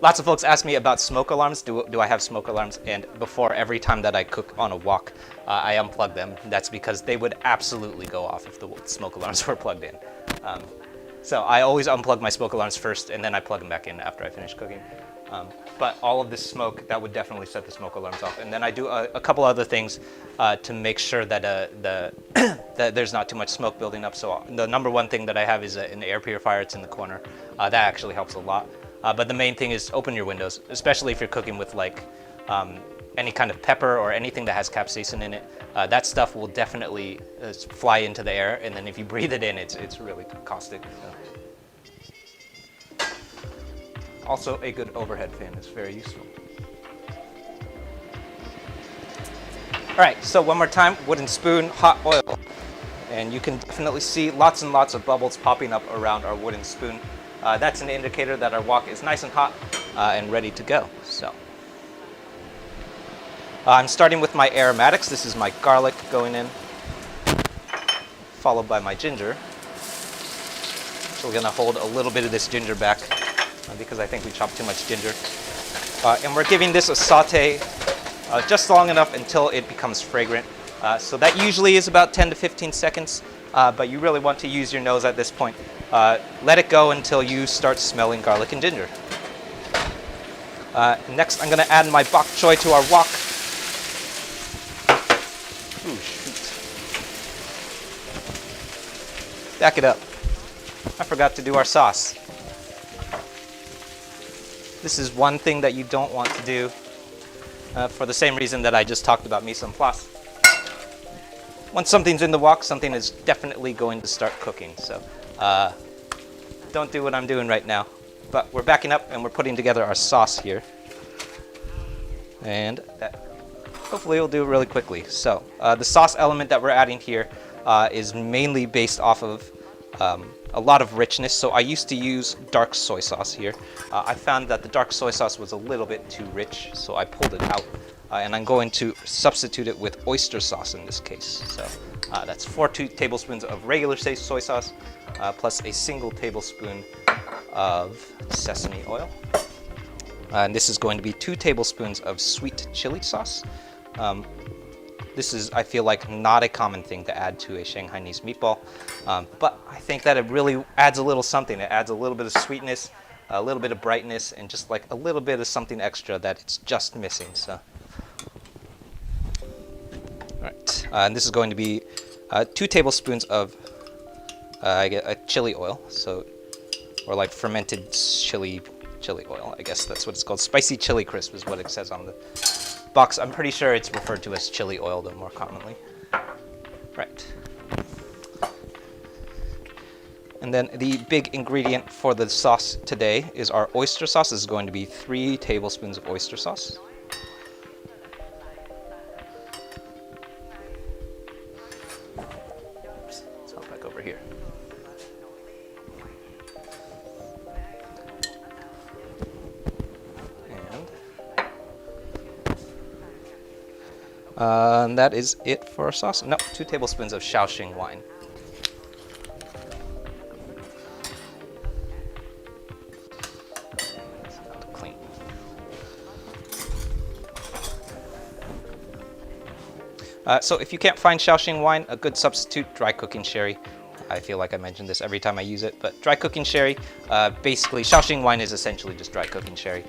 Lots of folks ask me about smoke alarms. Do I have smoke alarms? And before every time that I cook on a wok, I unplug them. That's because they would absolutely go off if the smoke alarms were plugged in. So I always unplug my smoke alarms first, and then I plug them back in after I finish cooking. But all of this smoke, that would definitely set the smoke alarms off. And then I do a couple other things to make sure that that there's not too much smoke building up. So the number one thing that I have is an air purifier. It's in the corner. That actually helps a lot. But the main thing is open your windows, especially if you're cooking with like any kind of pepper or anything that has capsaicin in it. That stuff will definitely fly into the air, and then if you breathe it in, it's really caustic. So. Also, a good overhead fan is very useful. All right, so one more time, wooden spoon, hot oil. And you can definitely see lots and lots of bubbles popping up around our wooden spoon. That's an indicator that our wok is nice and hot and ready to go. So, I'm starting with my aromatics. This is my garlic going in, followed by my ginger. actually going to hold a little bit of this ginger back because I think we chopped too much ginger. And we're giving this a saute just long enough until it becomes fragrant. So that usually is about 10 to 15 seconds, but you really want to use your nose at this point. Let it go until you start smelling garlic and ginger. Next, I'm going to add my bok choy to our wok. Ooh, shoot. Back it up. I forgot to do our sauce. This is one thing that you don't want to do for the same reason that I just talked about mise en place. Once something's in the wok, something is definitely going to start cooking. So don't do what I'm doing right now. But we're backing up and we're putting together our sauce here. And that hopefully we'll do it really quickly. So the sauce element that we're adding here is mainly based off of a lot of richness. So I used to use dark soy sauce here. I found that the dark soy sauce was a little bit too rich, so I pulled it out. And I'm going to substitute it with oyster sauce in this case. So that's 4 tablespoons of regular soy sauce plus a single tablespoon of sesame oil. And this is going to be 2 tablespoons of sweet chili sauce. This is, I feel like, not a common thing to add to a Shanghainese meatball, but I think that it really adds a little something. It adds a little bit of sweetness, a little bit of brightness, and just like a little bit of something extra that it's just missing. So, all right, and this is going to be 2 tablespoons of chili oil, so or like fermented chili oil. I guess that's what it's called. Spicy chili crisp is what it says on the box. I'm pretty sure it's referred to as chili oil though more commonly. Right. And then the big ingredient for the sauce today is our oyster sauce. This is going to be 3 tablespoons of oyster sauce. Oops, let's hop back over here. And that is it for our sauce. No, 2 tablespoons of Shaoxing wine. Clean. So if you can't find Shaoxing wine, a good substitute, dry cooking sherry. I feel like I mention this every time I use it, but dry cooking sherry, basically Shaoxing wine is essentially just dry cooking sherry.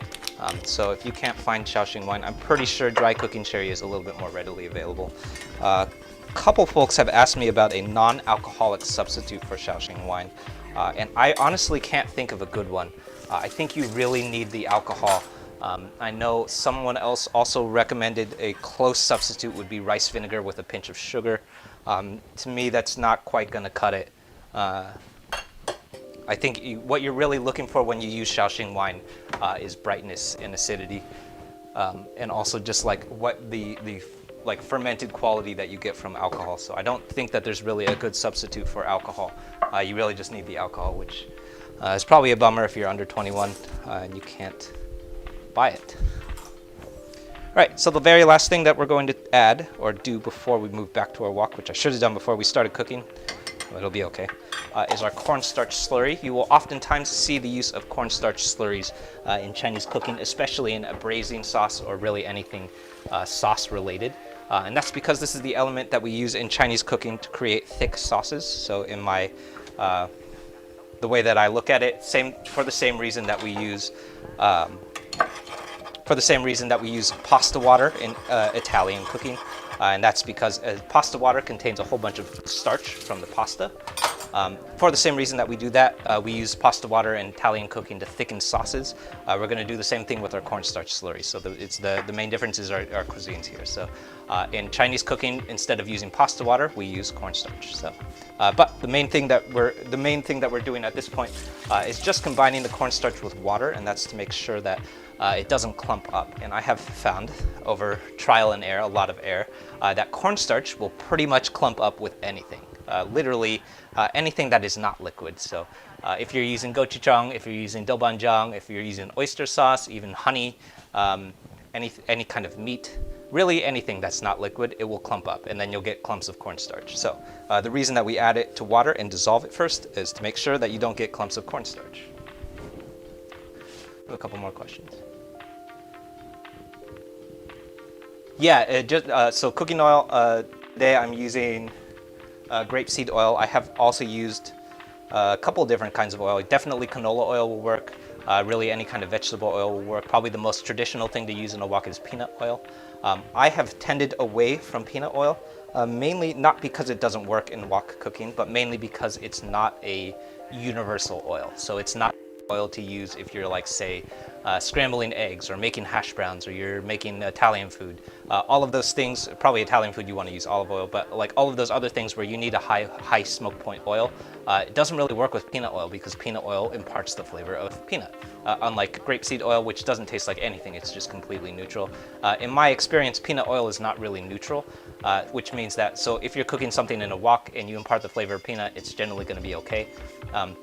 So if you can't find Shaoxing wine, I'm pretty sure dry cooking sherry is a little bit more readily available. A couple folks have asked me about a non-alcoholic substitute for Shaoxing wine, and I honestly can't think of a good one. I think you really need the alcohol. I know someone else also recommended a close substitute would be rice vinegar with a pinch of sugar. To me, that's not quite going to cut it. I think what you're really looking for when you use Shaoxing wine is brightness and acidity, and also just like what the like fermented quality that you get from alcohol. So I don't think that there's really a good substitute for alcohol. You really just need the alcohol, which is probably a bummer if you're under 21 and you can't buy it. All right, so the very last thing that we're going to add or do before we move back to our wok, which I should have done before we started cooking, well, it'll be okay, is our cornstarch slurry. You will oftentimes see the use of cornstarch slurries in Chinese cooking, especially in a braising sauce or really anything sauce related. And that's because this is the element that we use in Chinese cooking to create thick sauces. So in my, the way that I look at it, for the same reason that we use pasta water in Italian cooking. And that's because pasta water contains a whole bunch of starch from the pasta. For the same reason that we do that, we use pasta water in Italian cooking to thicken sauces. We're going to do the same thing with our cornstarch slurry. So the main difference is our cuisines here. So in Chinese cooking, instead of using pasta water, we use cornstarch. So, but the main thing that we're doing at this point is just combining the cornstarch with water, and that's to make sure that it doesn't clump up. And I have found over trial and error, a lot of error, that cornstarch will pretty much clump up with anything. Literally anything that is not liquid. So if you're using gochujang, if you're using doubanjiang, if you're using oyster sauce, even honey, any kind of meat, really anything that's not liquid, it will clump up, and then you'll get clumps of cornstarch. So the reason that we add it to water and dissolve it first is to make sure that you don't get clumps of cornstarch. A couple more questions. Yeah, so cooking oil, today I'm using grapeseed oil. I have also used a couple different kinds of oil. Definitely canola oil will work. Really any kind of vegetable oil will work. Probably the most traditional thing to use in a wok is peanut oil. I have tended away from peanut oil, mainly not because it doesn't work in wok cooking, but mainly because it's not a universal oil. So it's not oil to use if you're like, say, scrambling eggs or making hash browns, or you're making Italian food. All of those things, probably Italian food you want to use olive oil, but like all of those other things where you need a high smoke point oil, it doesn't really work with peanut oil because peanut oil imparts the flavor of peanut. Unlike grapeseed oil, which doesn't taste like anything, it's just completely neutral. In my experience, peanut oil is not really neutral, which means that, so if you're cooking something in a wok and you impart the flavor of peanut, it's generally going to be okay.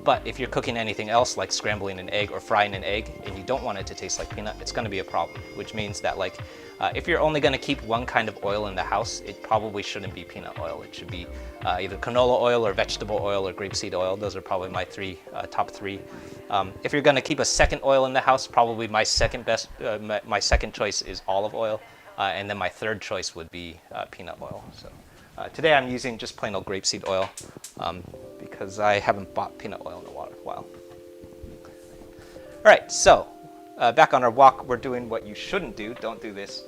But if you're cooking anything else, like scrambling an egg or frying an egg, and you don't want it to taste like peanut, it's going to be a problem, which means that like, if you're only going to keep one kind of oil in the house, it probably shouldn't be peanut oil. It should be either canola oil or vegetable oil or grapeseed oil. Those are probably my top three. If you're going to keep a second oil in the house, probably my second choice is olive oil, and then my third choice would be peanut oil. So today I'm using just plain old grapeseed oil because I haven't bought peanut oil in a while. All right, so back on our wok, we're doing what you shouldn't do. Don't do this.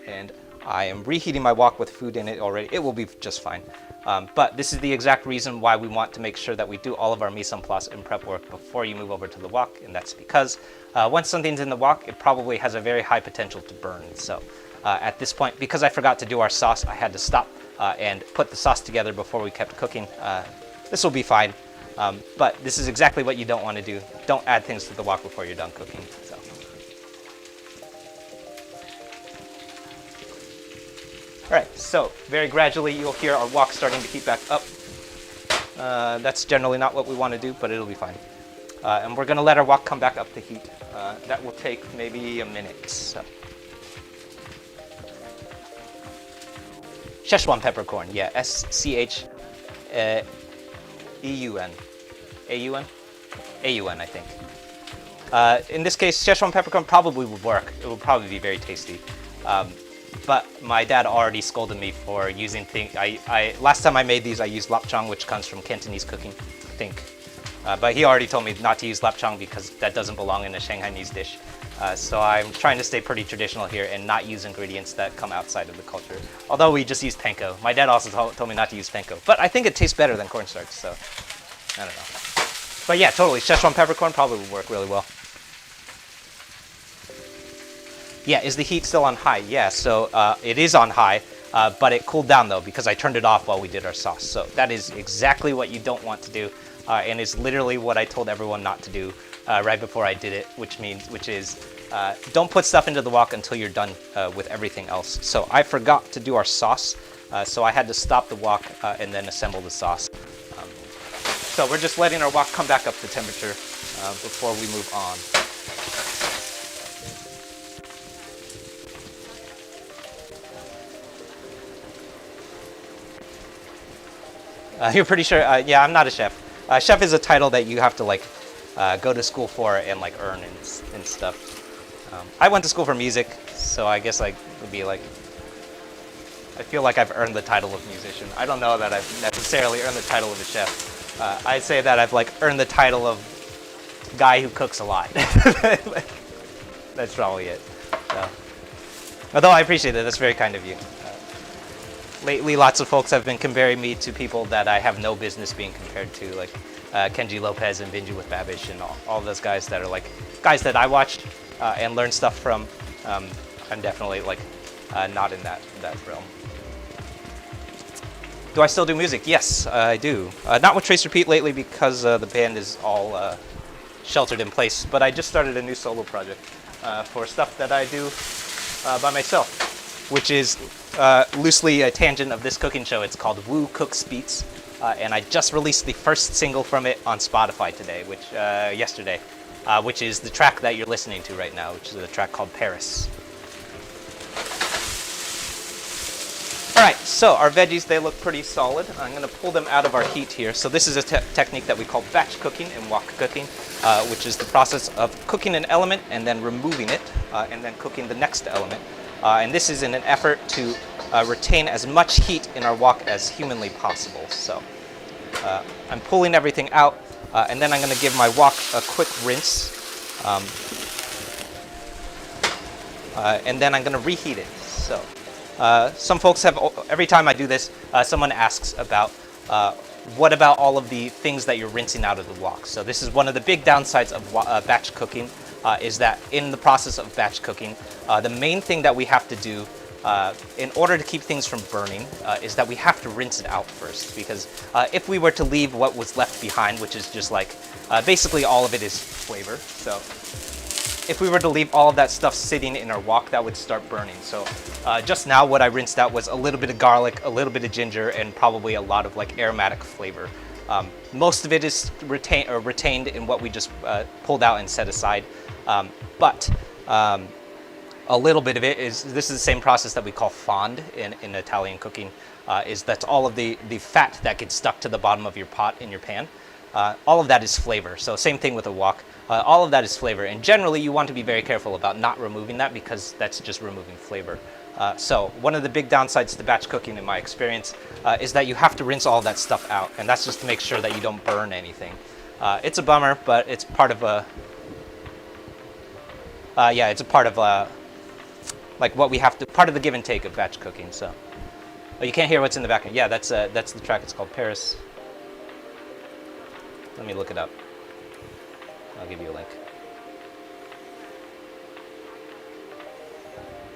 And I am reheating my wok with food in it already. It will be just fine. But this is the exact reason why we want to make sure that we do all of our mise en place and prep work before you move over to the wok, and that's because once something's in the wok, it probably has a very high potential to burn. So at this point, because I forgot to do our sauce, I had to stop and put the sauce together before we kept cooking. This will be fine, but this is exactly what you don't want to do. Don't add things to the wok before you're done cooking. So. All right, so very gradually you'll hear our wok starting to heat back up. That's generally not what we want to do, but it'll be fine. And we're going to let our wok come back up to heat. That will take maybe a minute. So. Szechuan peppercorn, yeah, S-C-H-E-U-N. A-U-N? A-U-N, I think. In this case, Szechuan peppercorn probably would work. It would probably be very tasty. But my dad already scolded me for using things. Last time I made these, I used lapchang, which comes from Cantonese cooking, I think. But he already told me not to use lapchang because that doesn't belong in a Shanghainese dish. So I'm trying to stay pretty traditional here and not use ingredients that come outside of the culture. Although we just use panko. My dad also told me not to use panko. But I think it tastes better than cornstarch, so I don't know. But yeah, totally. Szechuan peppercorn probably would work really well. Yeah, is the heat still on high? Yeah, so it is on high, but it cooled down though because I turned it off while we did our sauce. So that is exactly what you don't want to do, and is literally what I told everyone not to do right before I did it, which is don't put stuff into the wok until you're done with everything else. So I forgot to do our sauce, so I had to stop the wok and then assemble the sauce. So we're just letting our wok come back up to temperature before we move on. You're pretty sure? Yeah, I'm not a chef. Chef is a title that you have to like go to school for and like earn and stuff. I went to school for music, so I guess I would be like, I feel like I've earned the title of musician. I don't know that I've necessarily earned the title of a chef. I'd say that I've like earned the title of guy who cooks a lot. That's probably it. So, although I appreciate it, that's very kind of you. Lately, lots of folks have been comparing me to people that I have no business being compared to, like Kenji Lopez and Binge with Babish and all those guys that are like guys that I watched and learned stuff from. I'm definitely like not in that realm. Do I still do music? Yes, I do. Not with Trace Repeat lately because the band is all sheltered in place, but I just started a new solo project for stuff that I do by myself, which is loosely a tangent of this cooking show. It's called Woo Cooks Beats, and I just released the first single from it on Spotify today, yesterday, which is the track that you're listening to right now, which is a track called Paris. right, so our veggies, they look pretty solid. I'm going to pull them out of our heat here. So this is a technique that we call batch cooking in wok cooking, which is the process of cooking an element and then removing it, and then cooking the next element. And this is in an effort to retain as much heat in our wok as humanly possible. So I'm pulling everything out, and then I'm going to give my wok a quick rinse. And then I'm going to reheat it. So some folks have, every time I do this, someone asks about what about all of the things that you're rinsing out of the wok. So this is one of the big downsides of batch cooking, is that in the process of batch cooking, the main thing that we have to do in order to keep things from burning is that we have to rinse it out first. Because if we were to leave what was left behind, which is just like, basically all of it is flavor. So if we were to leave all of that stuff sitting in our wok, that would start burning. So just now what I rinsed out was a little bit of garlic, a little bit of ginger, and probably a lot of like aromatic flavor. Most of it is retained in what we just pulled out and set aside. But a little bit of it is, this is the same process that we call fond in Italian cooking, is that's all of the fat that gets stuck to the bottom of your pot in your pan. All of that is flavor. So same thing with a wok. All of that is flavor, and generally you want to be very careful about not removing that because that's just removing flavor. So one of the big downsides to batch cooking in my experience is that you have to rinse all that stuff out, and that's just to make sure that you don't burn anything. It's a bummer, but it's part of a, yeah, it's a part of like what we have to, part of the give and take of batch cooking. So, oh, you can't hear what's in the background. Yeah, that's the track. It's called Paris. Let me look it up. I'll give you a link.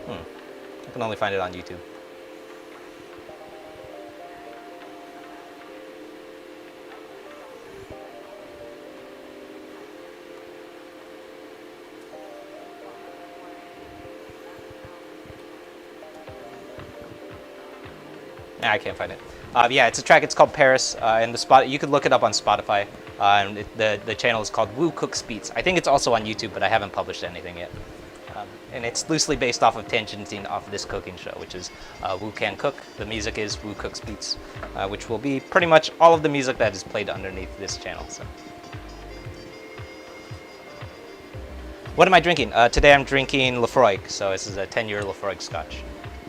I can only find it on YouTube. I can't find it. Yeah, it's a track. It's called Paris, and the spot, you could look it up on Spotify. And the channel is called Woo Cooks Beats. I think it's also on YouTube, but I haven't published anything yet. And it's loosely based off of tangenting off this cooking show, which is Woo Can Cook. The music is Woo Cooks Beats, which will be pretty much all of the music that is played underneath this channel. So, what am I drinking? Today I'm drinking Lefroy. So this is a 10-year Lefroy Scotch.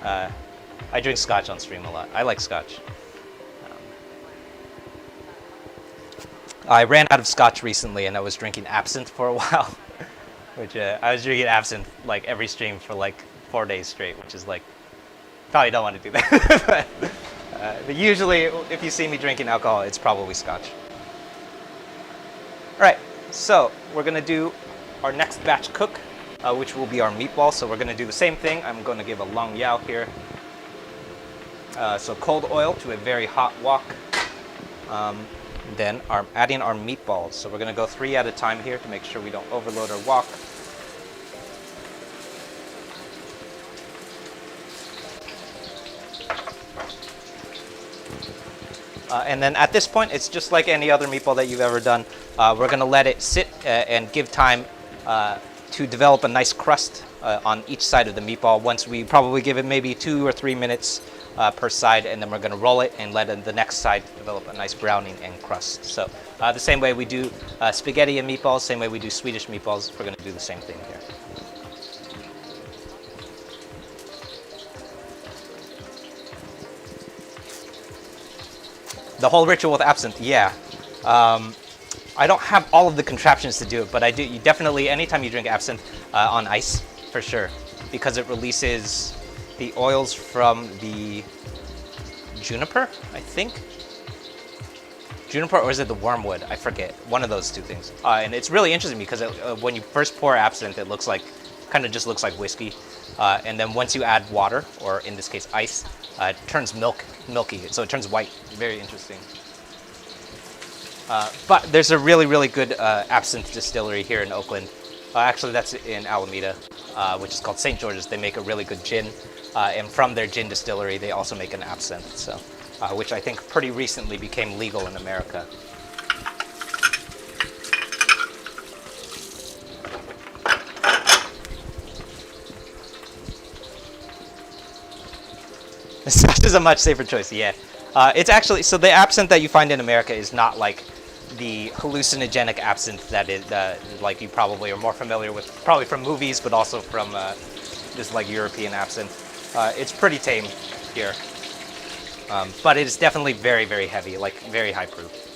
I drink Scotch on stream a lot. I like Scotch. I ran out of Scotch recently, and I was drinking absinthe for a while, which I was drinking absinthe like every stream for like 4 days straight, which is like, probably don't want to do that. But usually, if you see me drinking alcohol, it's probably Scotch. All right, so we're gonna do our next batch cook, which will be our meatball. So we're gonna do the same thing. I'm gonna give a long yao here. So cold oil to a very hot wok. Then adding our meatballs. So we're going to go 3 at a time here to make sure we don't overload our wok. And then at this point, it's just like any other meatball that you've ever done. We're going to let it sit and give time to develop a nice crust on each side of the meatball. Once we probably give it maybe 2 or 3 minutes per side, and then we're going to roll it and let the next side develop a nice browning and crust. So the same way we do spaghetti and meatballs, same way we do Swedish meatballs, we're going to do the same thing here. The whole ritual with absinthe, yeah. I don't have all of the contraptions to do it, but I do. You definitely, anytime you drink absinthe on ice, for sure, because it releases the oils from the juniper, I think. Juniper, or is it the wormwood? I forget. One of those two things. And it's really interesting because when you first pour absinthe, it looks like, kind of just looks like whiskey. And then once you add water, or in this case ice, it turns milky. So it turns white. Very interesting. But there's a really, really good absinthe distillery here in Oakland. Actually, that's in Alameda, which is called St. George's. They make a really good gin. And from their gin distillery, they also make an absinthe, so, which I think pretty recently became legal in America. Scotch is a much safer choice, yeah. It's actually, so the absinthe that you find in America is not like the hallucinogenic absinthe that is, like you probably are more familiar with, probably from movies, but also from this like European absinthe. It's pretty tame here, but it is definitely very, very heavy, like very high proof.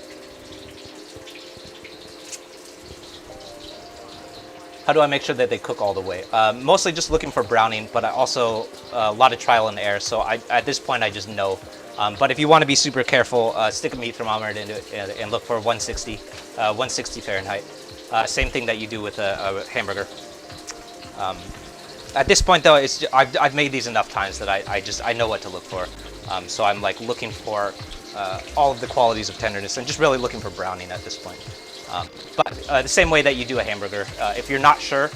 How do I make sure that they cook all the way? Mostly just looking for browning, but I also a lot of trial and error. So at this point, I just know. But if you want to be super careful, stick a meat thermometer into it and look for 160, 160 Fahrenheit. Same thing that you do with a hamburger. At this point, though, I've made these enough times that I know what to look for. So I'm like looking for all of the qualities of tenderness and just really looking for browning at this point. But the same way that you do a hamburger, if you're not sure,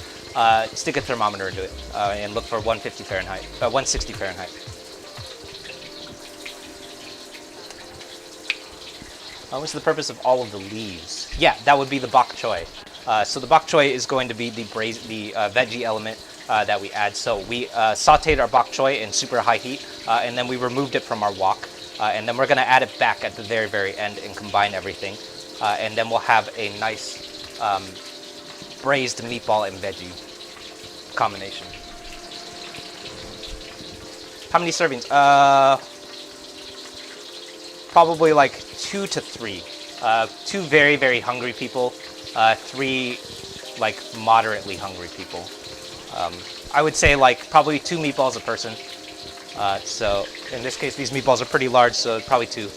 stick a thermometer into it and look for 150 Fahrenheit, 160 Fahrenheit. What's the purpose of all of the leaves? Yeah, that would be the bok choy. So the bok choy is going to be the veggie element that we add. So we sauteed our bok choy in super high heat, and then we removed it from our wok, and then we're going to add it back at the very, very end and combine everything. And then we'll have a nice braised meatball and veggie combination. How many servings? Probably like 2 to 3. 2 very, very hungry people. 3 like moderately hungry people. I would say like probably 2 meatballs a person. So in this case, these meatballs are pretty large, so probably 2.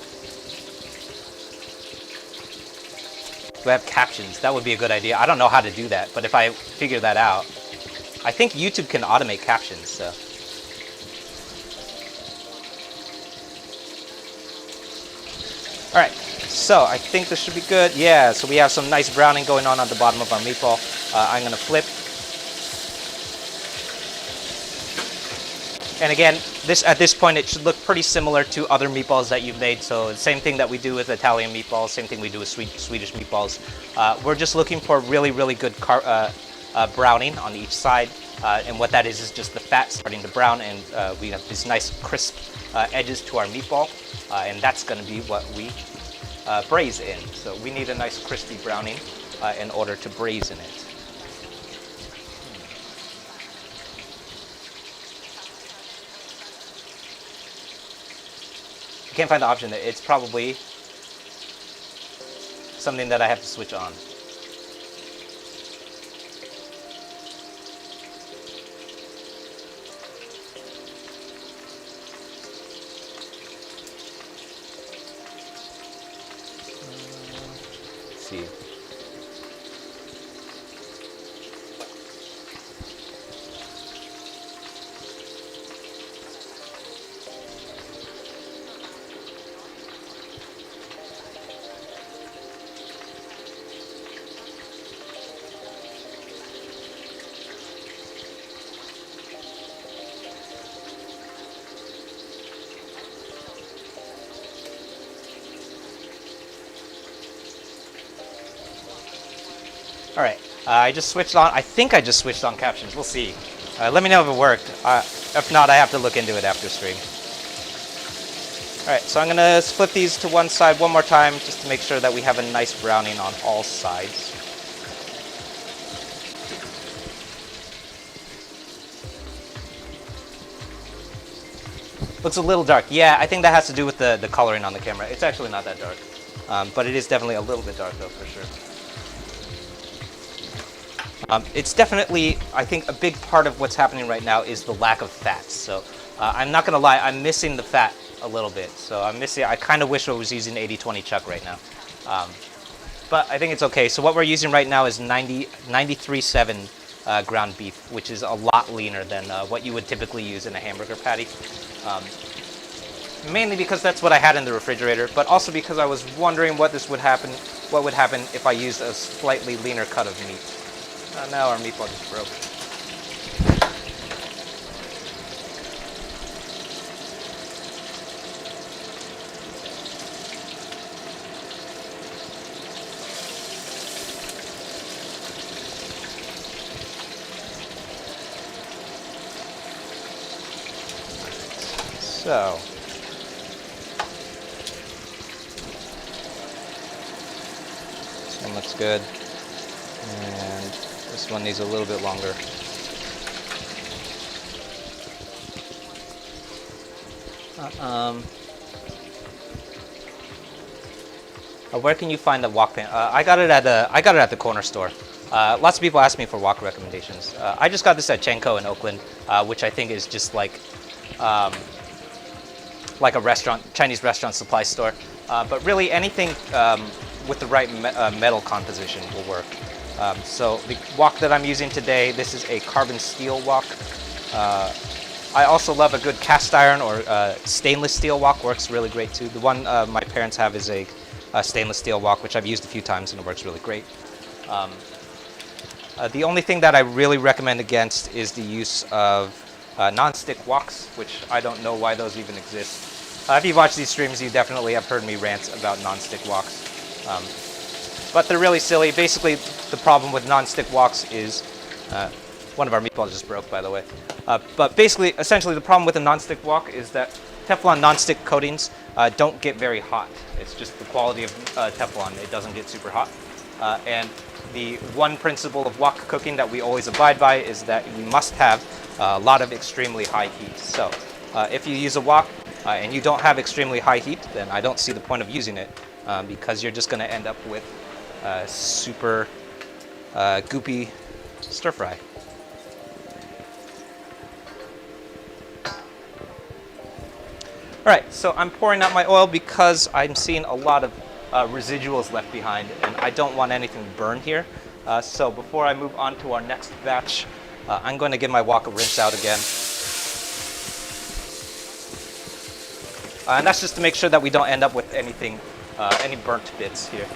Do I have captions? That would be a good idea. I don't know how to do that, but if I figure that out, I think YouTube can automate captions, so. All right, so I think this should be good. Yeah, so we have some nice browning going on at the bottom of our meatball. I'm gonna flip. And again, at this point, it should look pretty similar to other meatballs that you've made. So same thing that we do with Italian meatballs, same thing we do with Swedish meatballs. We're just looking for really, really good browning on each side. And what that is just the fat starting to brown, and we have these nice crisp edges to our meatball. And that's gonna be what we braise in. So we need a nice crispy browning in order to braise in it. I can't find the option. It's probably something that I have to switch on. Let's see. All right, I just switched on. I think I just switched on captions. We'll see. Let me know if it worked. If not, I have to look into it after stream. All right, so I'm gonna flip these to one side one more time just to make sure that we have a nice browning on all sides. Looks a little dark. Yeah, I think that has to do with the coloring on the camera. It's actually not that dark, but it is definitely a little bit dark though, for sure. It's definitely, I think, a big part of what's happening right now is the lack of fats. So I'm not going to lie, I'm missing the fat a little bit. So I kind of wish I was using 80-20 chuck right now. But I think it's okay. So what we're using right now is 93.7 ground beef, which is a lot leaner than what you would typically use in a hamburger patty. Mainly because that's what I had in the refrigerator, but also because I was wondering what would happen if I used a slightly leaner cut of meat. Now our meatball just broke. So, this one looks good, and this one needs a little bit longer. Where can you find the wok pan? I got it at the corner store. Lots of people ask me for wok recommendations. I just got this at Chenko in Oakland, which I think is just like a restaurant, Chinese restaurant supply store. But really anything with the right metal composition will work. So the wok that I'm using today, this is a carbon steel wok. I also love a good cast iron or stainless steel wok, works really great too. The one my parents have is a stainless steel wok, which I've used a few times and it works really great. The only thing that I really recommend against is the use of non-stick woks, which I don't know why those even exist. If you've watched these streams, you definitely have heard me rant about non-stick woks. But they're really silly. Basically, the problem with non-stick woks is, one of our meatballs just broke, by the way. But basically, essentially, the problem with a non-stick wok is that Teflon non-stick coatings don't get very hot. It's just the quality of Teflon. It doesn't get super hot. And the one principle of wok cooking that we always abide by is that you must have a lot of extremely high heat. So if you use a wok and you don't have extremely high heat, then I don't see the point of using it because you're just going to end up with super goopy stir fry. All right, so I'm pouring out my oil because I'm seeing a lot of residuals left behind, and I don't want anything burned here. So before I move on to our next batch, I'm going to give my wok a rinse out again. And that's just to make sure that we don't end up with anything, any burnt bits here.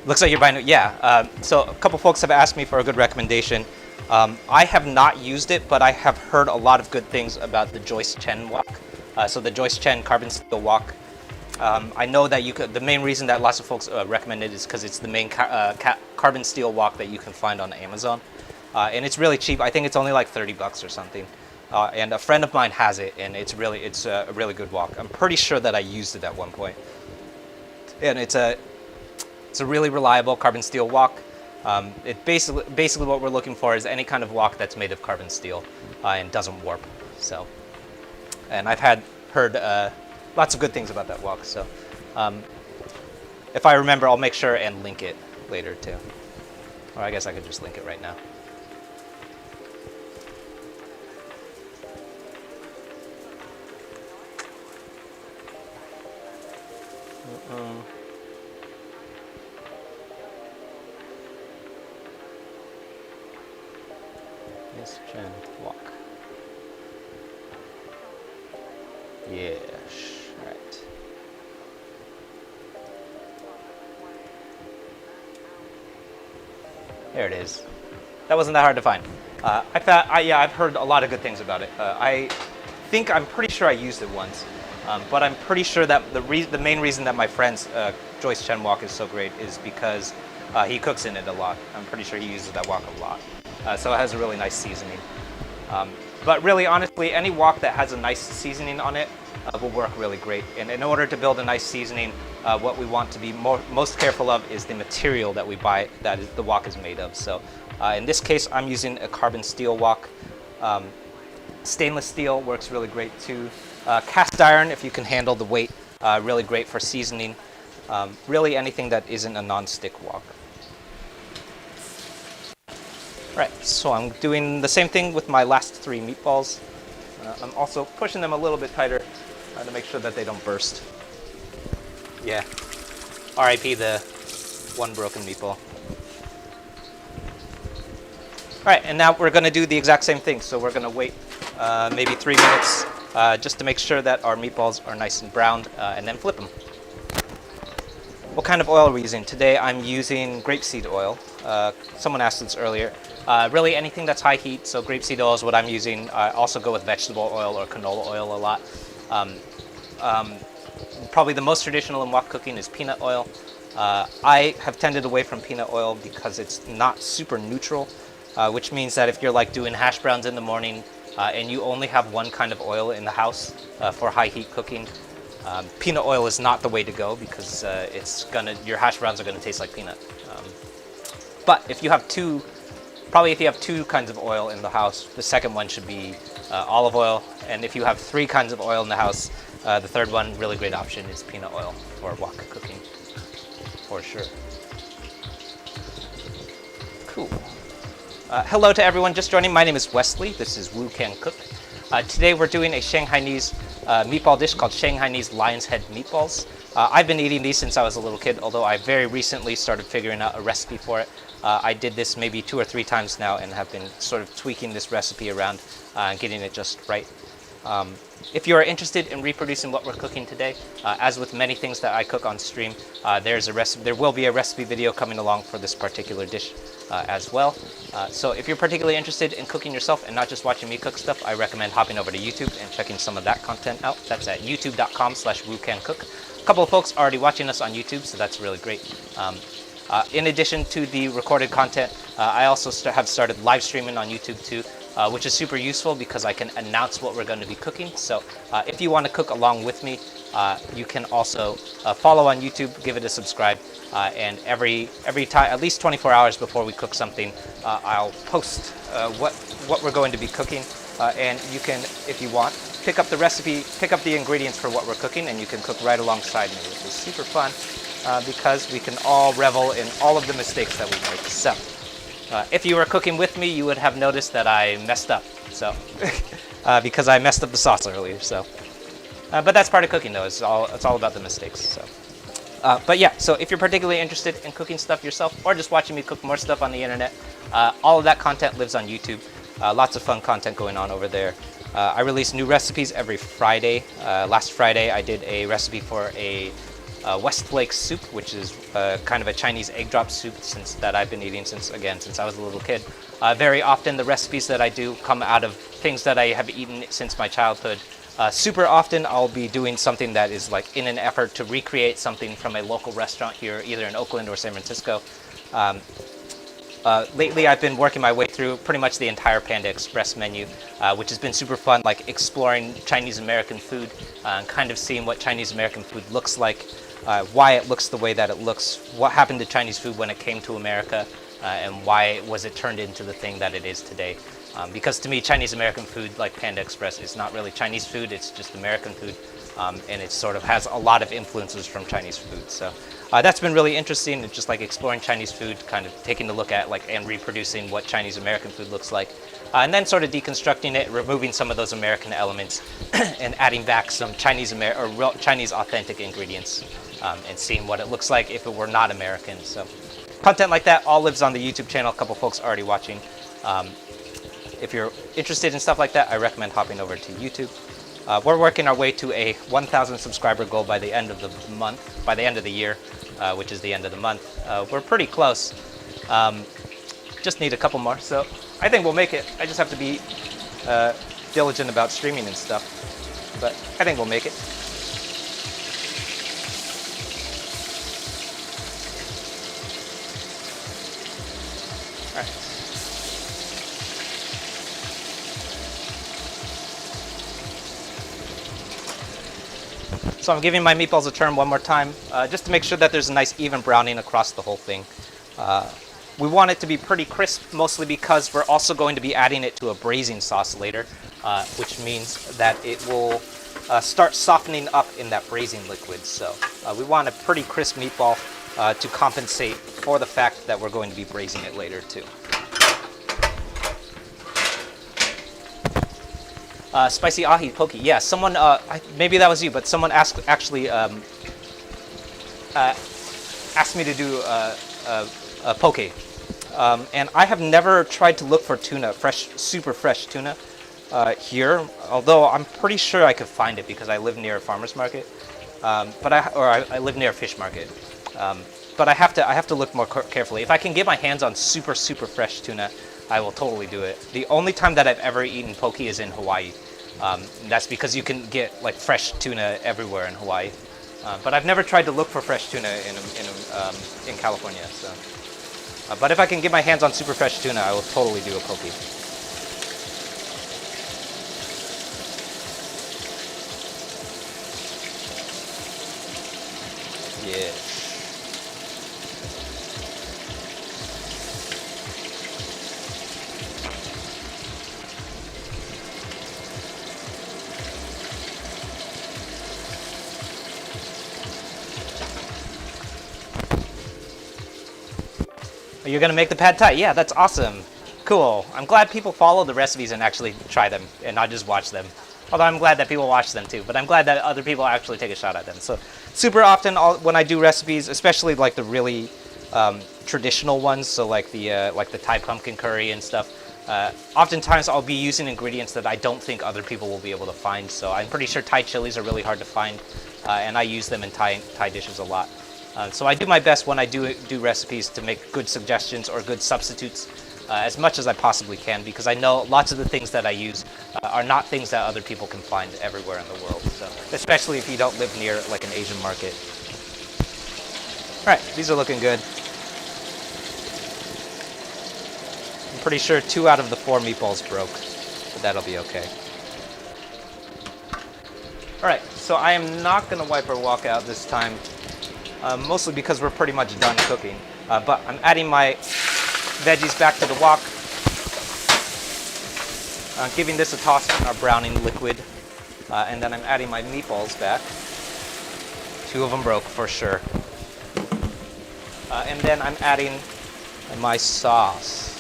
Looks like you're buying it. Yeah. So a couple folks have asked me for a good recommendation. I have not used it, but I have heard a lot of good things about the Joyce Chen wok. So the Joyce Chen carbon steel wok. I know that the main reason that lots of folks recommend it is because it's the main carbon steel wok that you can find on Amazon. And it's really cheap. I think it's only like $30 or something. And a friend of mine has it, and it's a really good wok. I'm pretty sure that I used it at one point. And it's a really reliable carbon steel wok. It basically what we're looking for is any kind of wok that's made of carbon steel and doesn't warp. So, and I've heard lots of good things about that wok. So, if I remember, I'll make sure and link it later too. Or I guess I could just link it right now. Chen wok. Yes, right. There it is. That wasn't that hard to find. I've heard a lot of good things about it. I'm pretty sure I used it once, but I'm pretty sure that the main reason that my friend's Joyce Chen wok is so great is because he cooks in it a lot. I'm pretty sure he uses that wok a lot. So it has a really nice seasoning. But really, honestly, any wok that has a nice seasoning on it will work really great. And in order to build a nice seasoning, what we want to be most careful of is the material that we buy, the wok is made of. So in this case, I'm using a carbon steel wok. Stainless steel works really great too. Cast iron, if you can handle the weight, really great for seasoning. Really anything that isn't a non-stick wok. Right, so I'm doing the same thing with my last 3 meatballs. I'm also pushing them a little bit tighter to make sure that they don't burst. Yeah, RIP the one broken meatball. All right, and now we're gonna do the exact same thing. So we're gonna wait maybe 3 minutes just to make sure that our meatballs are nice and browned, and then flip them. What kind of oil are we using? Today I'm using grapeseed oil. Someone asked this earlier. Really anything that's high heat, so grapeseed oil is what I'm using. I also go with vegetable oil or canola oil a lot. Probably the most traditional in wok cooking is peanut oil. I have tended away from peanut oil because it's not super neutral, which means that if you're like doing hash browns in the morning and you only have one kind of oil in the house for high heat cooking, peanut oil is not the way to go because your hash browns are gonna taste like peanut. But if you have two kinds of oil in the house, the second one should be olive oil. And if you have 3 kinds of oil in the house, the third one, really great option, is peanut oil for wok cooking, for sure. Cool. Hello to everyone just joining. My name is Wesley. This is Woo Can Cook. Today we're doing a Shanghainese meatball dish called Shanghainese Lion's Head Meatballs. I've been eating these since I was a little kid, although I very recently started figuring out a recipe for it. I did this maybe 2 or 3 times now and have been sort of tweaking this recipe around and getting it just right. If you are interested in reproducing what we're cooking today, as with many things that I cook on stream, there will be a recipe video coming along for this particular dish as well. So if you're particularly interested in cooking yourself and not just watching me cook stuff, I recommend hopping over to YouTube and checking some of that content out. That's at youtube.com/woocancook. A couple of folks already watching us on YouTube, so that's really great. In addition to the recorded content, I also have started live streaming on YouTube too, which is super useful because I can announce what we're going to be cooking. So if you want to cook along with me, you can also follow on YouTube, give it a subscribe, and every time, at least 24 hours before we cook something, I'll post what we're going to be cooking, and you can, if you want, pick up the recipe, pick up the ingredients for what we're cooking, and you can cook right alongside me, which is super fun because we can all revel in all of the mistakes that we make. So if you were cooking with me, you would have noticed that I messed up. So because I messed up the sauce earlier. So, but that's part of cooking, though. It's all about the mistakes. So, but yeah. So if you're particularly interested in cooking stuff yourself, or just watching me cook more stuff on the internet, all of that content lives on YouTube. Lots of fun content going on over there. I release new recipes every Friday. Last Friday, I did a recipe for a Westlake soup, which is kind of a Chinese egg drop soup that I've been eating since I was a little kid. Very often the recipes that I do come out of things that I have eaten since my childhood. Super often I'll be doing something that is like in an effort to recreate something from a local restaurant here, either in Oakland or San Francisco. Lately I've been working my way through pretty much the entire Panda Express menu, which has been super fun, like exploring Chinese American food, and kind of seeing what Chinese American food looks like. Why it looks the way that it looks, what happened to Chinese food when it came to America, and why was it turned into the thing that it is today. Because to me, Chinese American food, like Panda Express, is not really Chinese food, it's just American food, and it sort of has a lot of influences from Chinese food. So that's been really interesting, it's just like exploring Chinese food, kind of taking a look at and reproducing what Chinese American food looks like. And then sort of deconstructing it, removing some of those American elements, and adding back some Chinese authentic ingredients. And seeing what it looks like if it were not American. So content like that all lives on the YouTube channel. A couple folks already watching. If you're interested in stuff like that, I recommend hopping over to YouTube. We're working our way to a 1,000 subscriber goal by the end of the month, by the end of the year, which is the end of the month. We're pretty close. Just need a couple more. So I think we'll make it. I just have to be diligent about streaming and stuff. But I think we'll make it. So I'm giving my meatballs a turn one more time, just to make sure that there's a nice even browning across the whole thing. We want it to be pretty crisp, mostly because we're also going to be adding it to a braising sauce later, which means that it will start softening up in that braising liquid. So we want a pretty crisp meatball to compensate for the fact that we're going to be braising it later too. Spicy ahi poke. Yeah, someone, maybe that was you, but someone actually asked me to do a poke. And I have never tried to look for tuna, super fresh tuna here, although I'm pretty sure I could find it because I live near a farmer's market. I live near a fish market. But I have to look more carefully. If I can get my hands on super fresh tuna, I will totally do it. The only time that I've ever eaten poke is in Hawaii. That's because you can get like fresh tuna everywhere in Hawaii. But I've never tried to look for fresh tuna in California. So, but if I can get my hands on super fresh tuna, I will totally do a poke. Yeah. You're gonna make the pad thai? Yeah, that's awesome. Cool. I'm glad people follow the recipes and actually try them and not just watch them. Although I'm glad that people watch them too, but I'm glad that other people actually take a shot at them. So super often when I do recipes, especially like the really traditional ones, so like the Thai pumpkin curry and stuff, oftentimes I'll be using ingredients that I don't think other people will be able to find. So I'm pretty sure Thai chilies are really hard to find, and I use them in Thai dishes a lot. So I do my best when I do recipes to make good suggestions or good substitutes as much as I possibly can, because I know lots of the things that I use are not things that other people can find everywhere in the world. So, especially if you don't live near like an Asian market. All right, these are looking good. I'm pretty sure 2 out of the 4 meatballs broke, but that'll be okay. All right, so I am not gonna wipe our wok out this time. Mostly because we're pretty much done cooking. But I'm adding my veggies back to the wok, giving this a toss in our browning liquid, and then I'm adding my meatballs back. 2 of them broke for sure. And then I'm adding my sauce.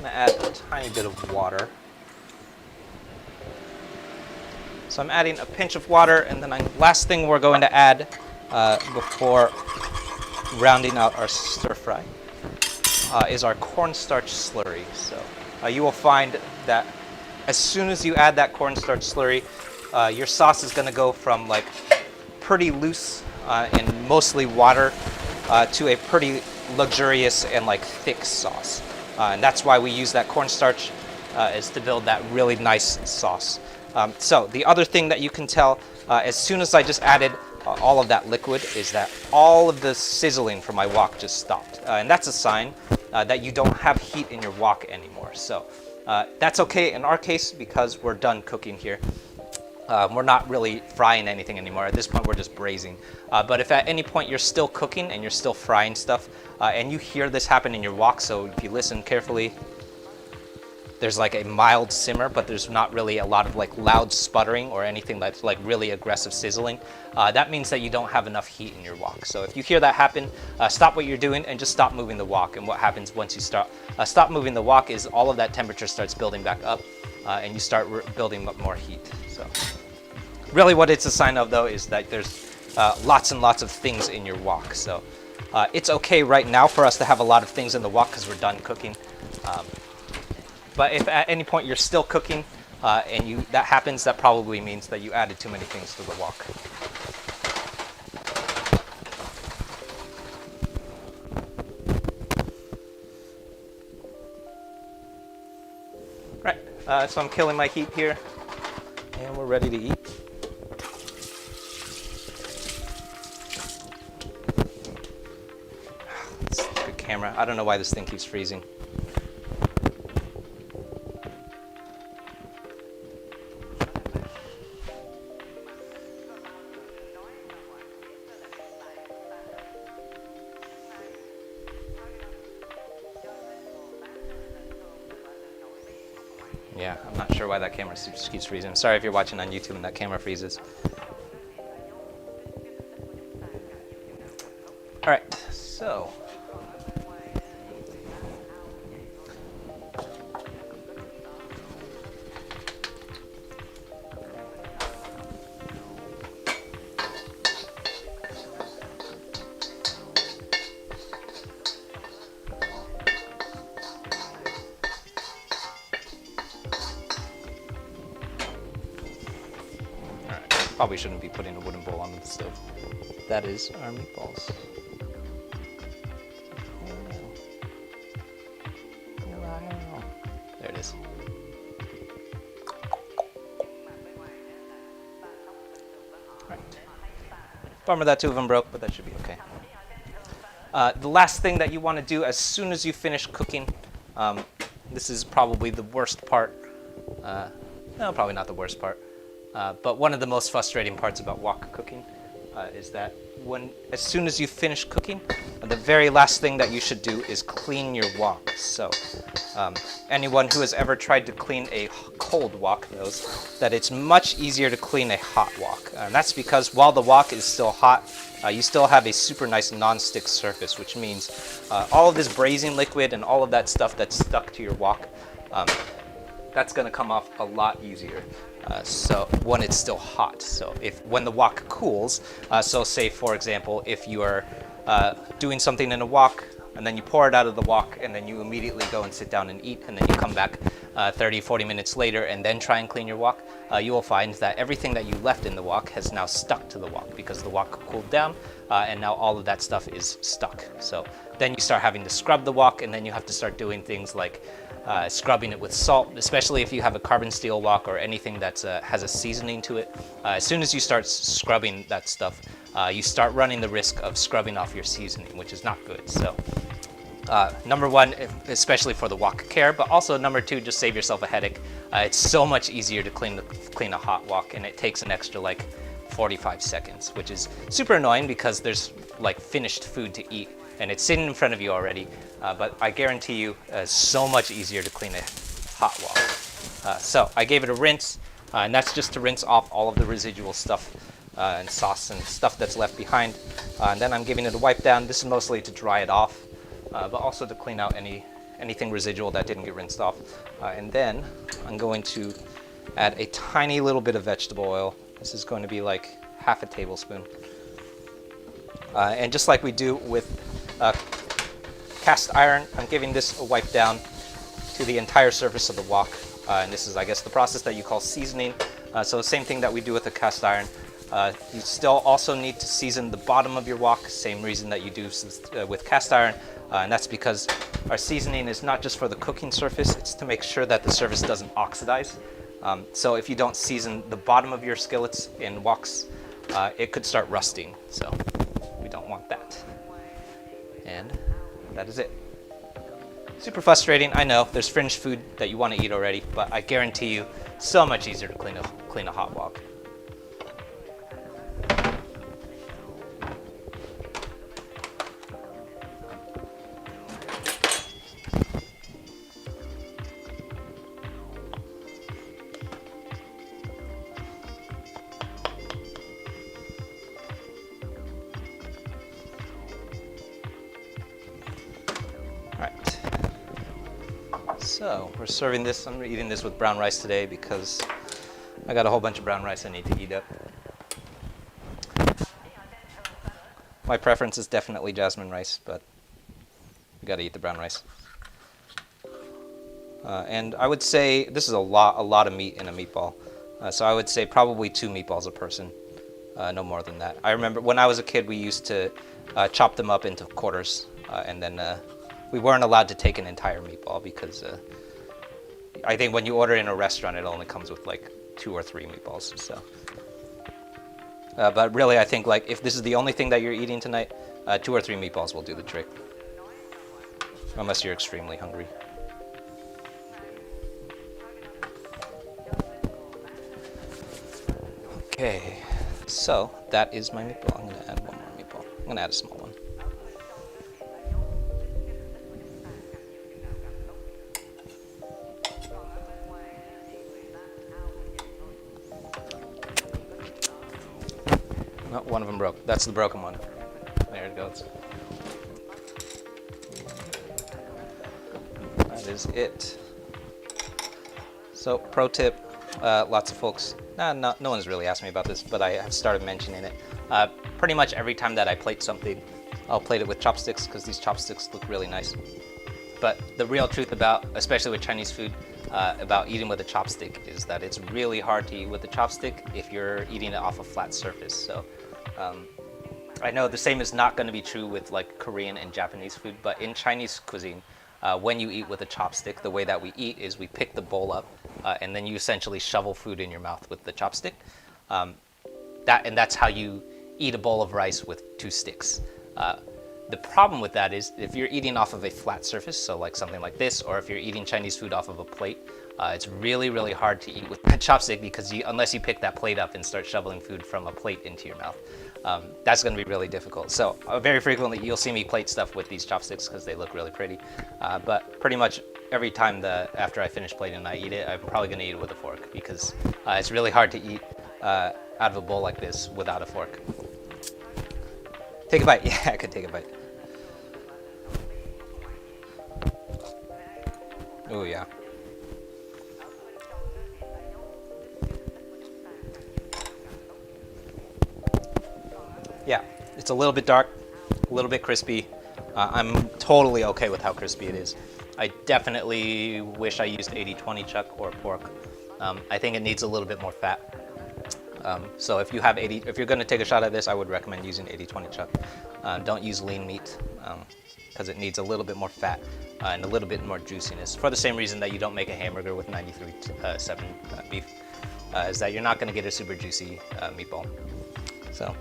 Add a tiny bit of water. So I'm adding a pinch of water, and then last thing we're going to add before rounding out our stir fry is our cornstarch slurry. So you will find that as soon as you add that cornstarch slurry, your sauce is going to go from like pretty loose and mostly water to a pretty luxurious and like thick sauce. And that's why we use that cornstarch is to build that really nice sauce. So the other thing that you can tell as soon as I just added all of that liquid is that all of the sizzling from my wok just stopped. And that's a sign that you don't have heat in your wok anymore. So that's okay in our case because we're done cooking here. We're not really frying anything anymore. At this point, we're just braising. But if at any point you're still cooking and you're still frying stuff, and you hear this happen in your wok, so if you listen carefully, there's like a mild simmer, but there's not really a lot of like loud sputtering or anything that's like really aggressive sizzling. That means that you don't have enough heat in your wok. So if you hear that happen, stop what you're doing and just stop moving the wok. And what happens once you stop moving the wok is all of that temperature starts building back up, and you start building up more heat. So really what it's a sign of though is that there's lots and lots of things in your wok. So it's okay right now for us to have a lot of things in the wok because we're done cooking. But if at any point you're still cooking and that happens, that probably means that you added too many things to the wok. Right, so I'm killing my heat here, and we're ready to eat. Good camera. I don't know why this thing keeps freezing. Yeah, I'm not sure why that camera just keeps freezing. I'm sorry if you're watching on YouTube and that camera freezes. All right, so. Probably shouldn't be putting a wooden bowl on the stove. That is our meatballs. There it is. Right. Bummer that 2 of them broke, but that should be okay. The last thing that you want to do as soon as you finish cooking, this is probably the worst part. No, probably not the worst part. But one of the most frustrating parts about wok cooking is that as soon as you finish cooking, the very last thing that you should do is clean your wok. So anyone who has ever tried to clean a cold wok knows that it's much easier to clean a hot wok. And that's because while the wok is still hot, you still have a super nice non-stick surface, which means all of this braising liquid and all of that stuff that's stuck to your wok, that's going to come off a lot easier. So when it's still hot. So when the wok cools, so say for example, if you are doing something in a wok and then you pour it out of the wok and then you immediately go and sit down and eat and then you come back 30-40 minutes later and then try and clean your wok, you will find that everything that you left in the wok has now stuck to the wok because the wok cooled down and now all of that stuff is stuck. So then you start having to scrub the wok and then you have to start doing things like scrubbing it with salt, especially if you have a carbon steel wok or anything that has a seasoning to it. As soon as you start scrubbing that stuff, you start running the risk of scrubbing off your seasoning, which is not good. So number one, especially for the wok care, but also number two, just save yourself a headache. It's so much easier to clean a hot wok, and it takes an extra like 45 seconds, which is super annoying because there's like finished food to eat and it's sitting in front of you already. But I guarantee you, it's so much easier to clean a hot wok. So I gave it a rinse, and that's just to rinse off all of the residual stuff and sauce and stuff that's left behind. And then I'm giving it a wipe down. This is mostly to dry it off, but also to clean out anything residual that didn't get rinsed off. And then I'm going to add a tiny little bit of vegetable oil. This is going to be like half a tablespoon. And just like we do with cast iron, I'm giving this a wipe down to the entire surface of the wok. And this is, I guess, the process that you call seasoning. So the same thing that we do with the cast iron. You still also need to season the bottom of your wok, same reason that you do with cast iron. And that's because our seasoning is not just for the cooking surface, it's to make sure that the surface doesn't oxidize. So if you don't season the bottom of your skillets in woks, it could start rusting. So we don't want that. And that is it. Super frustrating, I know. There's fringe food that you want to eat already, but I guarantee you, so much easier to clean a hot wok. So we're serving this. I'm eating this with brown rice today because I got a whole bunch of brown rice I need to eat up. My preference is definitely jasmine rice, but we got to eat the brown rice. And I would say this is a lot of meat in a meatball. So I would say probably 2 meatballs a person, no more than that. I remember when I was a kid, we used to chop them up into quarters, and then we weren't allowed to take an entire meatball because I think when you order in a restaurant, it only comes with like 2 or 3 meatballs. So, but really, I think like if this is the only thing that you're eating tonight, 2 or 3 meatballs will do the trick, unless you're extremely hungry. Okay, so that is my meatball. I'm going to add one more meatball. I'm going to add a small one. Oh, one of them broke. That's the broken one. There it goes. That is it. So, pro tip, lots of folks, no one's really asked me about this, but I have started mentioning it. Pretty much every time that I plate something, I'll plate it with chopsticks because these chopsticks look really nice. But the real truth about, especially with Chinese food, about eating with a chopstick is that it's really hard to eat with a chopstick if you're eating it off a flat surface. So I know the same is not going to be true with like Korean and Japanese food, but in Chinese cuisine, when you eat with a chopstick, the way that we eat is we pick the bowl up and then you essentially shovel food in your mouth with the chopstick. That's how you eat a bowl of rice with two sticks. The problem with that is if you're eating off of a flat surface, so like something like this, or if you're eating Chinese food off of a plate, it's really, really hard to eat with a chopstick because unless you pick that plate up and start shoveling food from a plate into your mouth, that's going to be really difficult. So very frequently you'll see me plate stuff with these chopsticks because they look really pretty. But pretty much every time after I finish plating and I eat it, I'm probably going to eat it with a fork because it's really hard to eat out of a bowl like this without a fork. Take a bite. Yeah, I could take a bite. Oh yeah. Yeah, it's a little bit dark, a little bit crispy. I'm totally okay with how crispy it is. I definitely wish I used 80/20 chuck or pork. I think it needs a little bit more fat. So if you're going to take a shot at this, I would recommend using 80/20 chuck. Don't use lean meat because it needs a little bit more fat and a little bit more juiciness. For the same reason that you don't make a hamburger with 93.7 beef, is that you're not going to get a super juicy meatball. So,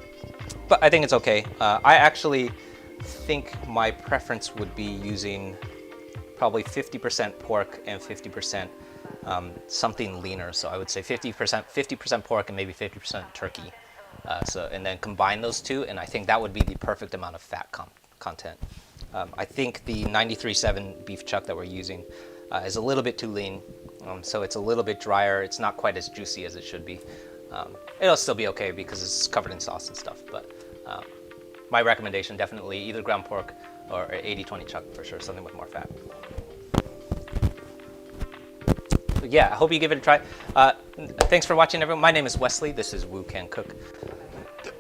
but I think it's okay. I actually think my preference would be using probably 50% pork and 50% something leaner. So I would say 50% pork and maybe 50% turkey. And then combine those two, and I think that would be the perfect amount of fat content. I think the 93.7 beef chuck that we're using is a little bit too lean, so it's a little bit drier. It's not quite as juicy as it should be. It'll still be okay because it's covered in sauce and stuff, but my recommendation definitely either ground pork or 80/20 chuck for sure, something with more fat. But yeah, I hope you give it a try. Thanks for watching, everyone. My name is Wesley. This is Woo Can Cook.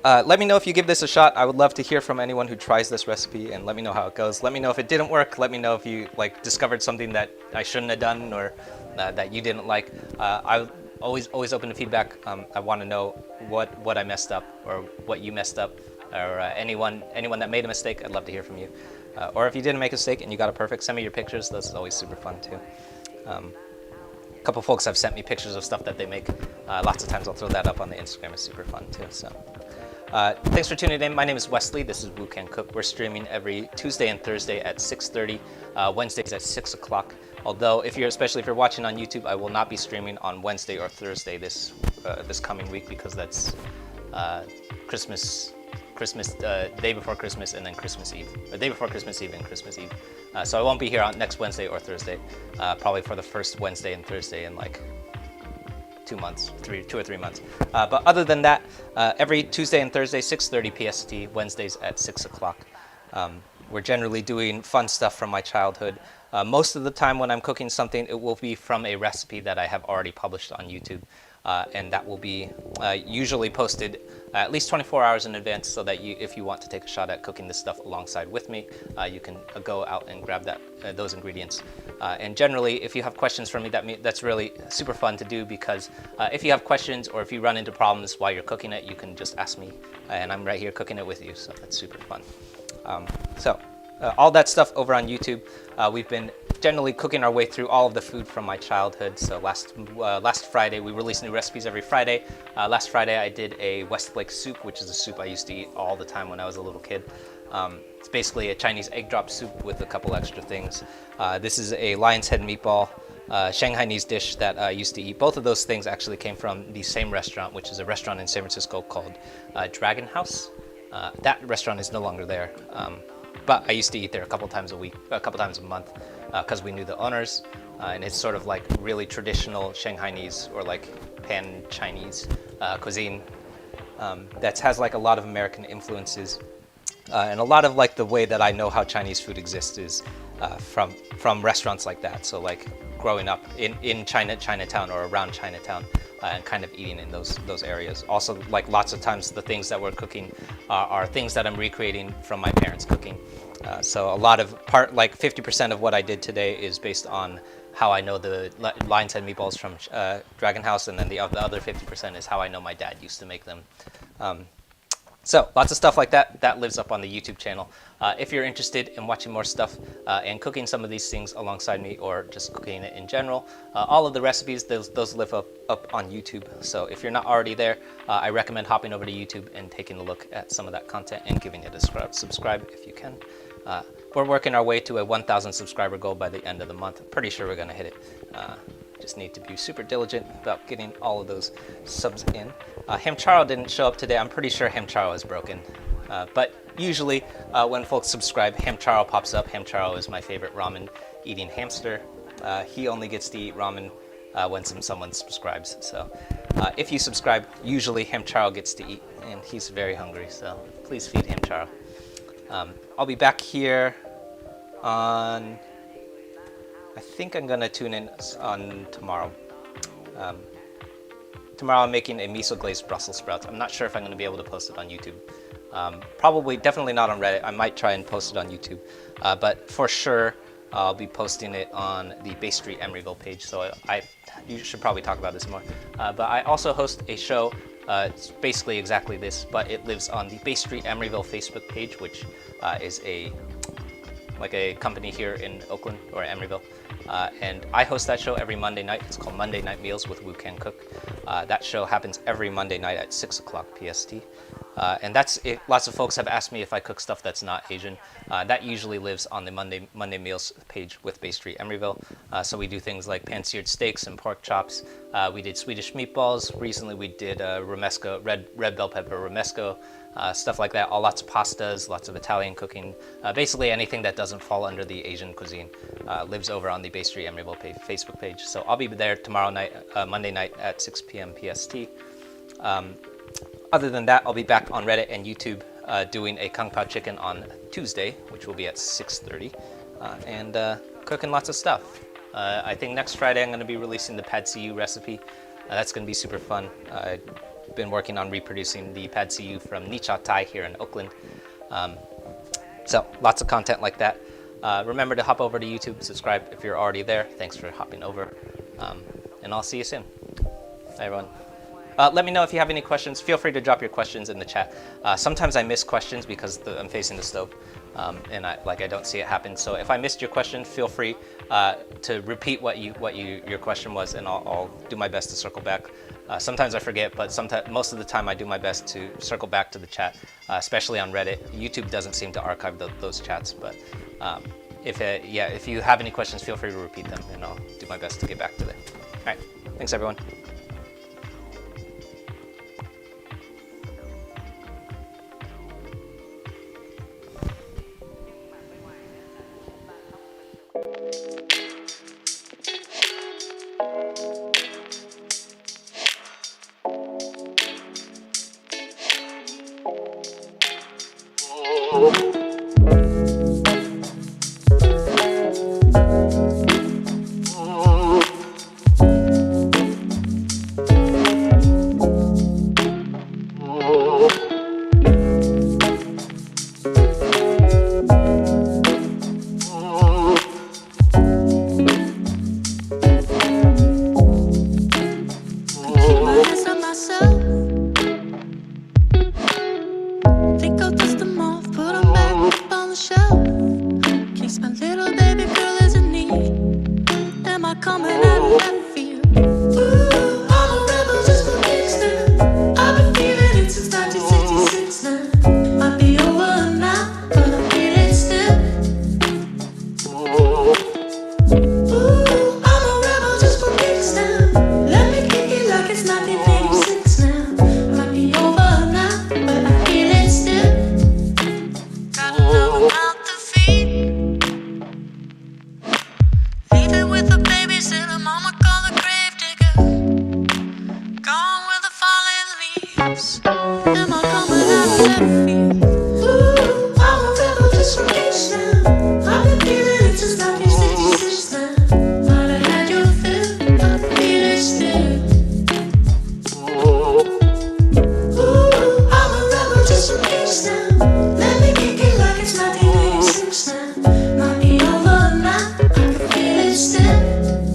Let me know if you give this a shot. I would love to hear from anyone who tries this recipe, and let me know how it goes. Let me know if it didn't work. Let me know if you discovered something that I shouldn't have done or that you didn't like. I'm always open to feedback. I want to know what I messed up or what you messed up, or anyone that made a mistake. I'd love to hear from you. Or if you didn't make a mistake and you got it perfect, send me your pictures. This is always super fun too. A couple folks have sent me pictures of stuff that they make. Lots of times I'll throw that up on the Instagram. It's super fun too. So thanks for tuning in. My name is Wesley. This is Woo Can Cook. We're streaming every Tuesday and Thursday at 6:30, Wednesdays at 6 o'clock. Although especially if you're watching on YouTube, I will not be streaming on Wednesday or Thursday this coming week because that's Christmas, day before Christmas, and then Christmas Eve, or day before Christmas Eve and Christmas Eve. So I won't be here on next Wednesday or Thursday, probably for the first Wednesday and Thursday in like 2 or 3 months. But other than that, every Tuesday and Thursday, 6:30 PST, Wednesdays at 6 o'clock. We're generally doing fun stuff from my childhood. Most of the time when I'm cooking something, it will be from a recipe that I have already published on YouTube. And that will be usually posted at least 24 hours in advance, so that if you want to take a shot at cooking this stuff alongside with me, you can go out and grab those ingredients. And generally, if you have questions for me, that's really super fun to do, because if you have questions or if you run into problems while you're cooking it, you can just ask me, and I'm right here cooking it with you, so that's super fun. All that stuff over on YouTube. We've been generally cooking our way through all of the food from my childhood. So last Friday, we release new recipes every Friday. Last Friday, I did a Westlake soup, which is a soup I used to eat all the time when I was a little kid. It's basically a Chinese egg drop soup with a couple extra things. This is a lion's head meatball, Shanghainese dish that I used to eat. Both of those things actually came from the same restaurant, which is a restaurant in San Francisco called Dragon House. That restaurant is no longer there. But I used to eat there a couple times a month, because we knew the owners, and it's sort of like really traditional Shanghainese or like pan Chinese cuisine that has like a lot of American influences, and a lot of like the way that I know how Chinese food exists is from restaurants like that. So like growing up in Chinatown or around Chinatown, and kind of eating in those areas. Also, like lots of times the things that we're cooking are things that I'm recreating from my parents' cooking. So a lot of like 50% of what I did today is based on how I know the Lion's Head meatballs from Dragon House, and then the other 50% is how I know my dad used to make them. So lots of stuff like that that lives up on the YouTube channel. If you're interested in watching more stuff and cooking some of these things alongside me, or just cooking it in general, all of the recipes, those live up on YouTube. So if you're not already there, I recommend hopping over to YouTube and taking a look at some of that content and giving it a subscribe if you can. We're working our way to a 1,000 subscriber goal by the end of the month. I'm pretty sure we're going to hit it. Just need to be super diligent about getting all of those subs in. Hamcharo didn't show up today. I'm pretty sure Hamcharo is broken. But usually when folks subscribe, Hamcharo pops up. Hamcharo is my favorite ramen eating hamster. He only gets to eat ramen when someone subscribes. So if you subscribe, usually Hamcharo gets to eat, and he's very hungry. So please feed Hamcharo. I'll be back here on, I think I'm gonna tune in on tomorrow. Tomorrow I'm making a miso glazed Brussels sprouts. I'm not sure if I'm gonna be able to post it on YouTube. Definitely not on Reddit. I might try and post it on YouTube, but for sure I'll be posting it on the Bay Street Emeryville page. So you should probably talk about this more. But I also host a show. It's basically exactly this, but it lives on the Bay Street Emeryville Facebook page, which is a company here in Oakland or Emeryville. And I host that show every Monday night. It's called Monday Night Meals with Wu Can Cook. That show happens every Monday night at 6 o'clock PST. And that's it. Lots of folks have asked me if I cook stuff that's not Asian. That usually lives on the Monday Meals page with Bay Street Emeryville. So we do things like pan-seared steaks and pork chops. We did Swedish meatballs. Recently we did romesco, red bell pepper romesco, stuff like that. Lots of pastas, lots of Italian cooking. Basically anything that doesn't fall under the Asian cuisine lives over on the Bay Street Emeryville Facebook page. So I'll be there tomorrow night, Monday night at 6 p.m. PST. Other than that, I'll be back on Reddit and YouTube doing a Kung Pao chicken on Tuesday, which will be at 6:30, and cooking lots of stuff. I think next Friday I'm going to be releasing the Pad See Ew recipe. That's going to be super fun. I've been working on reproducing the Pad See Ew from Nicha Thai here in Oakland. So lots of content like that. Remember to hop over to YouTube, subscribe if you're already there. Thanks for hopping over, and I'll see you soon. Bye, everyone. Let me know if you have any questions. Feel free to drop your questions in the chat. Sometimes I miss questions because I'm facing the stove, and I don't see it happen. So if I missed your question, feel free to repeat what your question was, and I'll do my best to circle back. Sometimes I forget, but most of the time I do my best to circle back to the chat, especially on Reddit. YouTube doesn't seem to archive those chats, but if you have any questions, feel free to repeat them, and I'll do my best to get back to them. All right, thanks everyone. Might be over now, I can feel it still.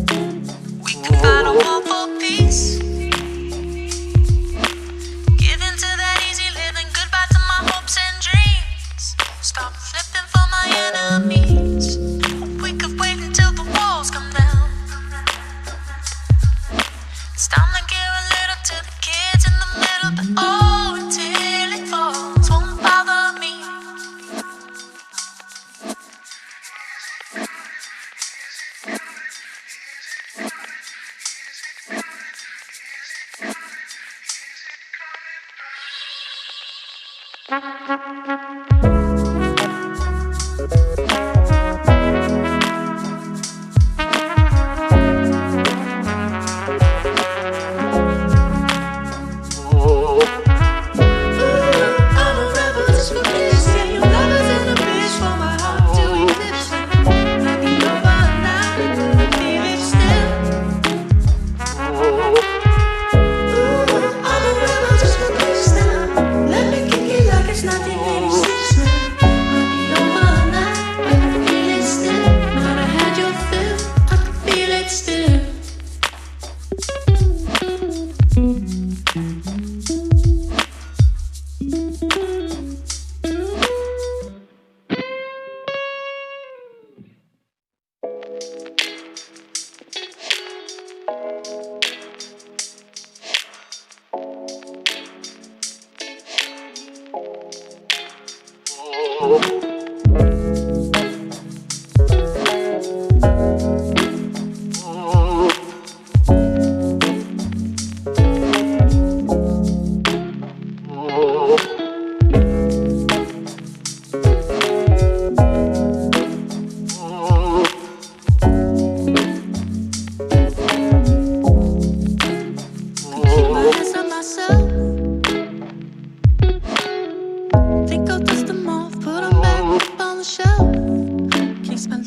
Think I'll dust them off, put them back up on the shelf. Keeps my